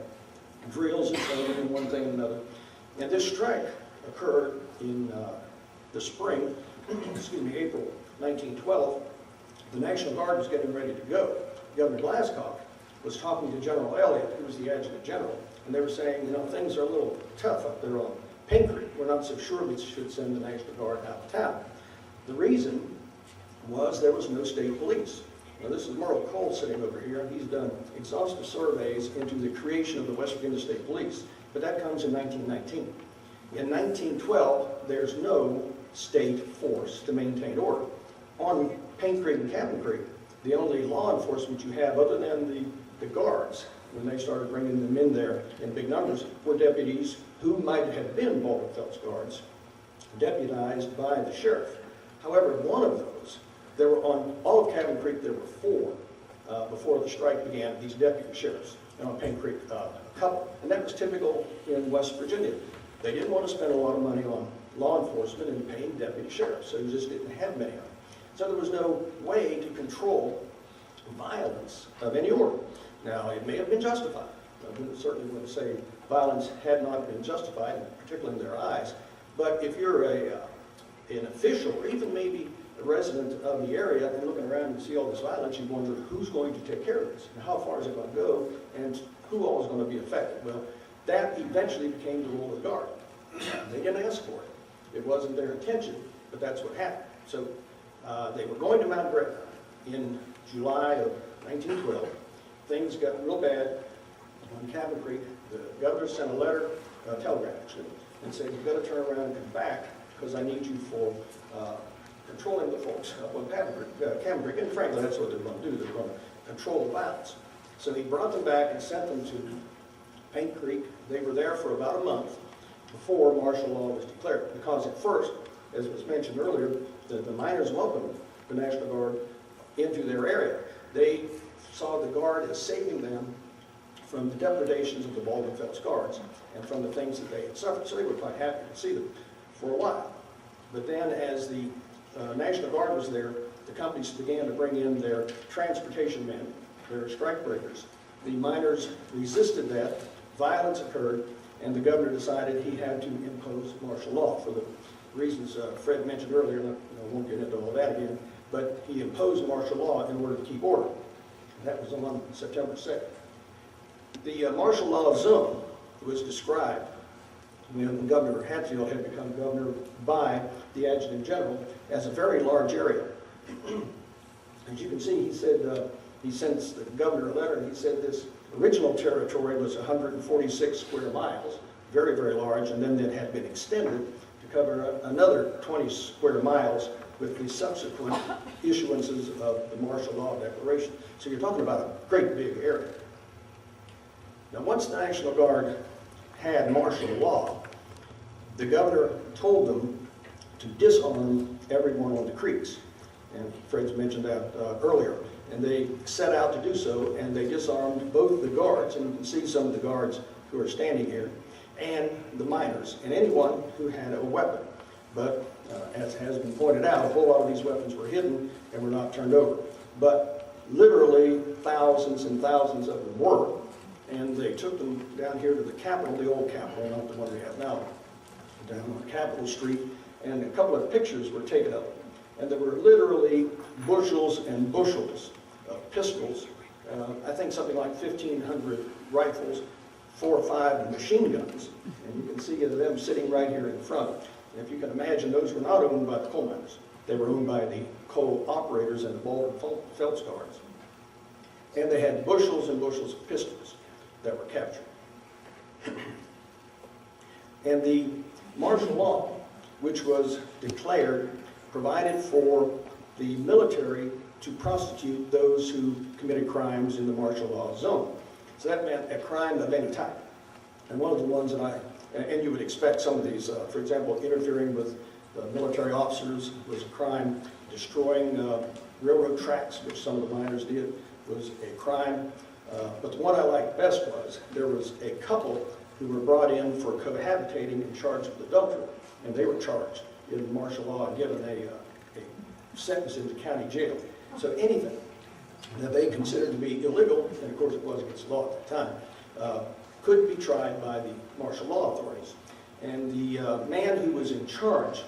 drills and training and one thing and another. And this strike occurred in the spring, April 1912. The National Guard was getting ready to go. Governor Glasscock was talking to General Elliott, who was the adjutant general, and they were saying, things are a little tough up there on Paint Creek. We're not so sure we should send the National Guard out of town. The reason was there was no state police. Now, this is Merle Cole sitting over here, and he's done exhaustive surveys into the creation of the West Virginia State Police, but that comes in 1919. In 1912, there's no state force to maintain order. On Paint Creek and Cabin Creek, the only law enforcement you have, other than the guards, when they started bringing them in there in big numbers, were deputies who might have been Baldwin Phelps guards, deputized by the sheriff. However, one of those, there were on all of Cabin Creek, there were 4 before the strike began, these deputy sheriffs, and on Paint Creek, a couple. And that was typical in West Virginia. They didn't want to spend a lot of money on law enforcement and paying deputy sheriffs, so you just didn't have many of them. So there was no way to control violence of any order. Now, it may have been justified. I certainly wouldn't say violence had not been justified, particularly in their eyes. But if you're an official, or even maybe a resident of the area, and looking around and see all this violence, you wonder who's going to take care of this, and how far is it going to go, and who all is going to be affected. Well, that eventually became the rule of the Guard. They didn't ask for it. It wasn't their intention, but that's what happened. So they were going to Mount Gretna in July of 1912. Things got real bad on Cabin Creek. The governor sent a letter telegram actually, and said, you've got to turn around and come back because I need you for controlling the folks up on Cabin Creek. And frankly, that's what they're going to do. They're going to control the violence. So he brought them back and sent them to Paint Creek. They were there for about a month before martial law was declared. Because at first, as was mentioned earlier, the miners welcomed the National Guard into their area. They saw the Guard as saving them from the depredations of the Baldwin Phelps Guards and from the things that they had suffered. So they were quite happy to see them for a while. But then as the National Guard was there, the companies began to bring in their transportation men, their strike breakers. The miners resisted that, violence occurred, and the governor decided he had to impose martial law for the reasons Fred mentioned earlier, and I won't get into all that again, but he imposed martial law in order to keep order. That was on September 2nd. The martial law zone was described when Governor Hatfield had become governor by the Adjutant General as a very large area. As you can see, he said, he sent the governor a letter, and he said this original territory was 146 square miles, very, very large, and then it had been extended to cover another 20 square miles with the subsequent issuances of the martial law declaration. So you're talking about a great big area. Now, once the National Guard had martial law, the governor told them to disarm everyone on the creeks. And Fred's mentioned that earlier. And they set out to do so, and they disarmed both the guards, and you can see some of the guards who are standing here, and the miners, and anyone who had a weapon. But as has been pointed out, a whole lot of these weapons were hidden and were not turned over. But literally thousands and thousands of them were, and they took them down here to the Capitol, the old Capitol, not the one we have now, down on Capitol Street, and a couple of pictures were taken of them. And there were literally bushels and bushels of pistols, I think something like 1,500 rifles, 4 or 5 machine guns, and you can see them sitting right here in front. And if you can imagine, those were not owned by the coal miners. They were owned by the coal operators and the Baldwin Phelps Guards. And they had bushels and bushels of pistols that were captured. And the martial law, which was declared, provided for the military to prosecute those who committed crimes in the martial law zone. So that meant a crime of any type. And one of the ones that and you would expect some of these, for example, interfering with military officers was a crime. Destroying railroad tracks, which some of the miners did, was a crime. But the one I liked best was there was a couple who were brought in for cohabitating in charge of adultery, and they were charged in martial law and given a sentence in the county jail. So anything that they considered to be illegal, and of course it was against the law at the time, could be tried by the martial law authorities. And the man who was in charge,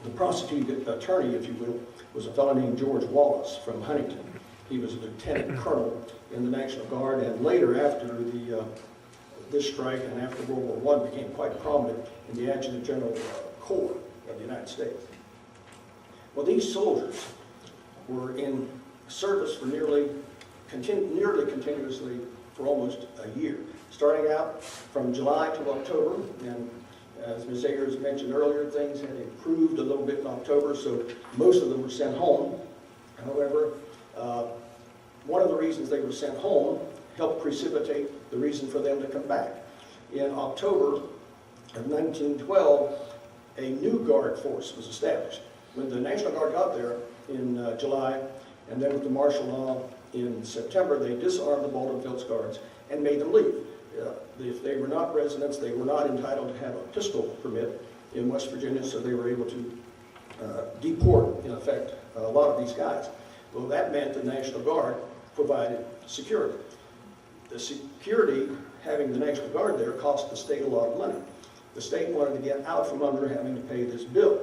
the prosecuting attorney, if you will, was a fellow named George Wallace from Huntington. He was a lieutenant colonel in the National Guard, and later after this strike and after World War I became quite prominent in the Adjutant General Corps of the United States. Well, these soldiers were in service for nearly continuously for almost a year, starting out from July to October, and as Ms. Ayers mentioned earlier, things had improved a little bit in October, so most of them were sent home. However, one of the reasons they were sent home helped precipitate the reason for them to come back. In October of 1912, a new Guard force was established. When the National Guard got there in July, and then with the martial law in September, they disarmed the Baldwin Phelps Guards and made them leave. If they were not residents, they were not entitled to have a pistol permit in West Virginia, so they were able to deport, in effect, a lot of these guys. Well, that meant the National Guard provided security. The security, having the National Guard there, cost the state a lot of money. The state wanted to get out from under having to pay this bill.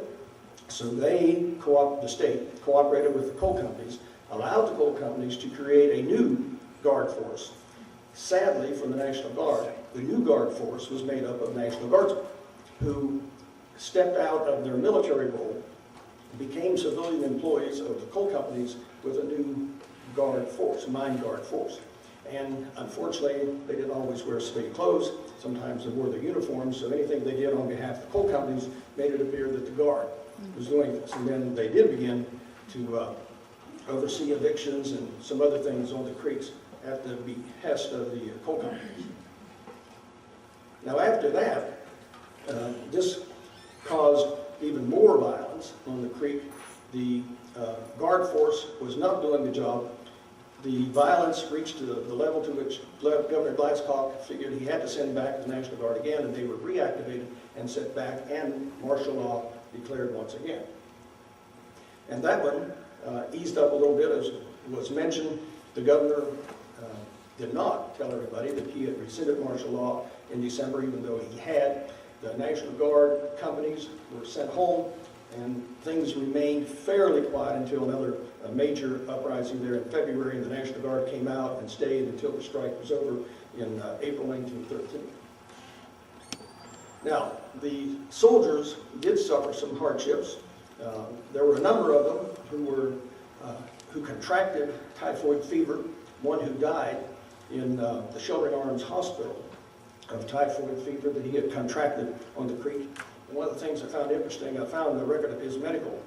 So the state cooperated with the coal companies, allowed the coal companies to create a new Guard force. Sadly, for the National Guard, the new Guard force was made up of National Guardsmen who stepped out of their military role, became civilian employees of the coal companies with a new Guard force, mine Guard force. And unfortunately, they didn't always wear civilian clothes, sometimes they wore their uniforms, so anything they did on behalf of the coal companies made it appear that the Guard was doing this. And then they did begin to oversee evictions and some other things on the creeks at the behest of the coal companies. Now after that, this caused even more violence on the creek. The Guard force was not doing the job. The violence reached to the level to which Governor Glasscock figured he had to send back the National Guard again, and they were reactivated and sent back, and martial law declared once again. And that one eased up a little bit, as was mentioned. The governor did not tell everybody that he had rescinded martial law in December, even though he had. The National Guard companies were sent home, and things remained fairly quiet until another major uprising there in February, and the National Guard came out and stayed until the strike was over in April 1913. Now, the soldiers did suffer some hardships. There were a number of them who contracted typhoid fever, one who died in the Sheltering Arms Hospital of typhoid fever that he had contracted on the creek. And one of the things I found interesting, I found the record of his medical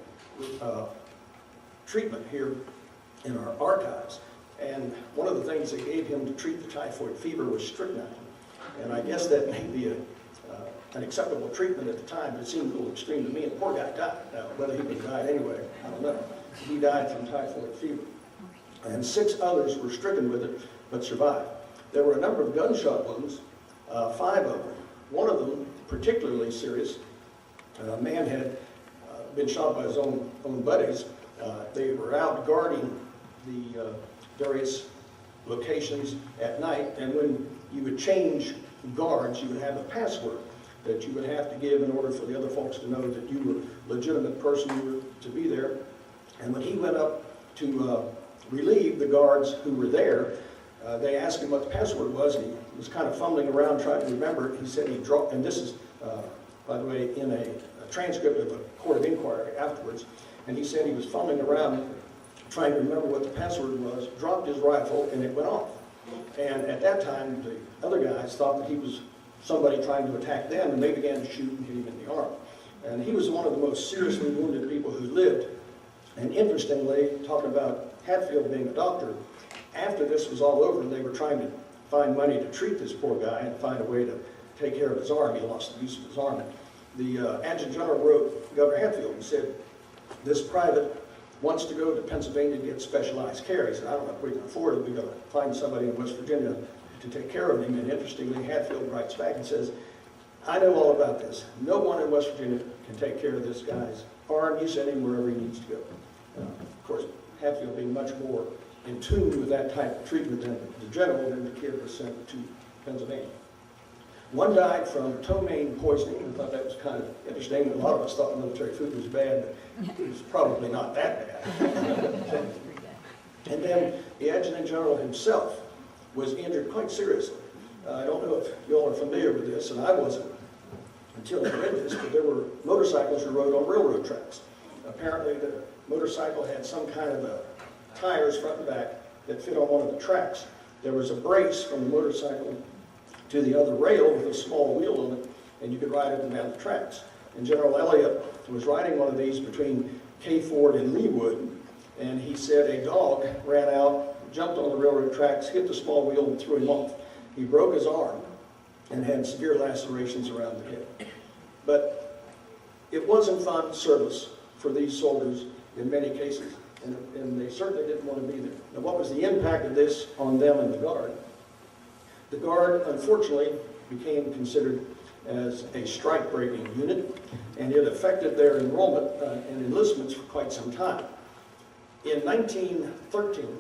treatment here in our archives. And one of the things they gave him to treat the typhoid fever was strychnine. And I guess that may be an acceptable treatment at the time, but it seemed a little extreme to me. And the poor guy died. Now, whether he would have died anyway, I don't know. He died from typhoid fever. And 6 others were stricken with it, but survived. There were a number of gunshot wounds, 5 of them. One of them, particularly serious. A man had been shot by his own buddies. They were out guarding the various locations at night, and when you would change guards, you would have a password that you would have to give in order for the other folks to know that you were a legitimate person, you were to be there. And when he went up to relieve the guards who were there, they asked him what the password was, and he was kind of fumbling around trying to remember it. He said he dropped, and this is, by the way, in a transcript of a court of inquiry afterwards, and he said he was fumbling around trying to remember what the password was, dropped his rifle, and it went off. And at that time, the other guys thought that he was somebody trying to attack them, and they began to shoot and hit him in the arm. And he was one of the most seriously wounded people who lived. And interestingly, talking about Hatfield being a doctor, after this was all over and they were trying to find money to treat this poor guy and find a way to take care of his arm, he lost the use of his arm. The Adjutant General wrote Governor Hatfield and said, this private wants to go to Pennsylvania to get specialized care. He said, I don't know if we can afford it. We've got to find somebody in West Virginia to take care of him. And interestingly, Hatfield writes back and says, I know all about this. No one in West Virginia can take care of this guy's arm. You send him wherever he needs to go. Of course, Hatfield being much more in tune with that type of treatment than the general, then the kid was sent to Pennsylvania. One died from ptomaine poisoning. I thought that was kind of interesting. A lot of us thought military food was bad, but it was probably not that bad. And then the Adjutant General himself was injured quite seriously. I don't know if you all are familiar with this, and I wasn't until I read this, but there were motorcycles that rode on railroad tracks. Apparently the motorcycle had some kind of tires front and back that fit on one of the tracks. There was a brace from the motorcycle to the other rail with a small wheel on it, and you could ride up and down the tracks. And General Elliott was riding one of these between K Ford and Leewood, and he said a dog ran out, jumped on the railroad tracks, hit the small wheel, and threw him off. He broke his arm and had severe lacerations around the head. But it wasn't fun service for these soldiers in many cases, and they certainly didn't want to be there. Now, what was the impact of this on them and the Guard? The Guard, unfortunately, became considered as a strike-breaking unit, and it affected their enrollment and enlistments for quite some time. In 1913,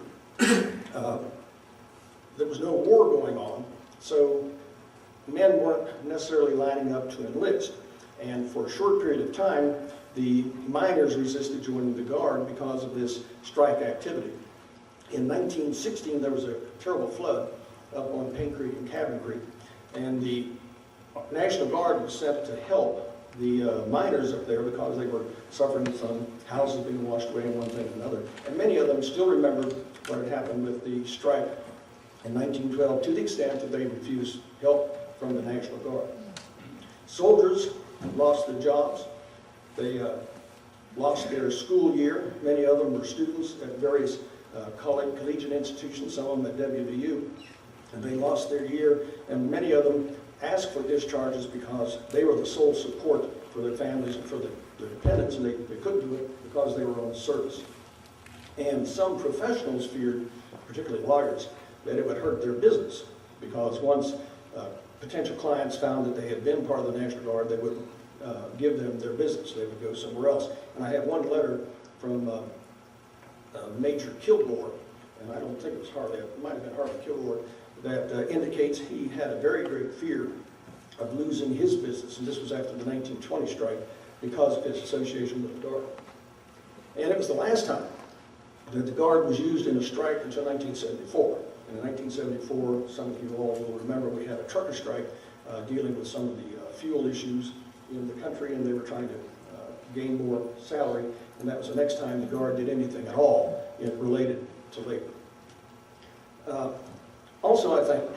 there was no war going on, so men weren't necessarily lining up to enlist. And for a short period of time, the miners resisted joining the Guard because of this strike activity. In 1916, there was a terrible flood up on Paint Creek and Cabin Creek, and the National Guard was sent to help the miners up there because they were suffering from houses being washed away and one thing and another. And many of them still remember what had happened with the strike in 1912 to the extent that they refused help from the National Guard. Soldiers lost their jobs. They lost their school year. Many of them were students at various collegiate institutions, some of them at WVU, and they lost their year, and many of them asked for discharges because they were the sole support for their families and for their dependents, and they couldn't do it because they were on service. And some professionals feared, particularly lawyers, that it would hurt their business, because once potential clients found that they had been part of the National Guard, they would give them their business. They would go somewhere else. And I have one letter from Major Kilgore, and I don't think it was Harley, it might have been Harley Kilgore, that indicates he had a very great fear of losing his business, and this was after the 1920 strike, because of his association with the Guard. And it was the last time that the Guard was used in a strike until 1974. And in 1974, some of you all will remember, we had a trucker strike dealing with some of the fuel issues in the country, and they were trying to gain more salary, and that was the next time the Guard did anything at all related to labor. Also, I think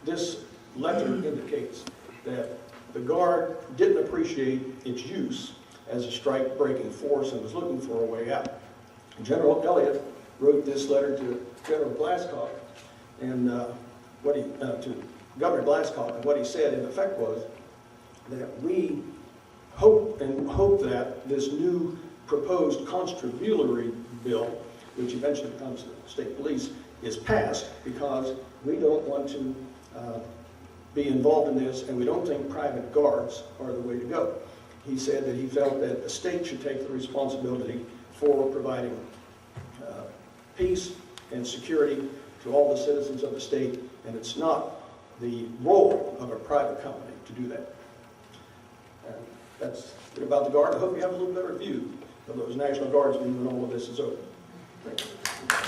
this letter indicates that the Guard didn't appreciate its use as a strike-breaking force and was looking for a way out. General Elliott wrote this letter to General Glasscock, and to Governor Glasscock, and what he said in effect was that we hope that this new proposed constabulary bill, which eventually becomes the state police, is passed, because we don't want to be involved in this, and we don't think private guards are the way to go. He said that he felt that the state should take the responsibility for providing peace and security to all the citizens of the state, and it's not the role of a private company to do that. And that's it about the Guard. I hope you have a little better view of those National Guardsmen when all of this is over. Thank you.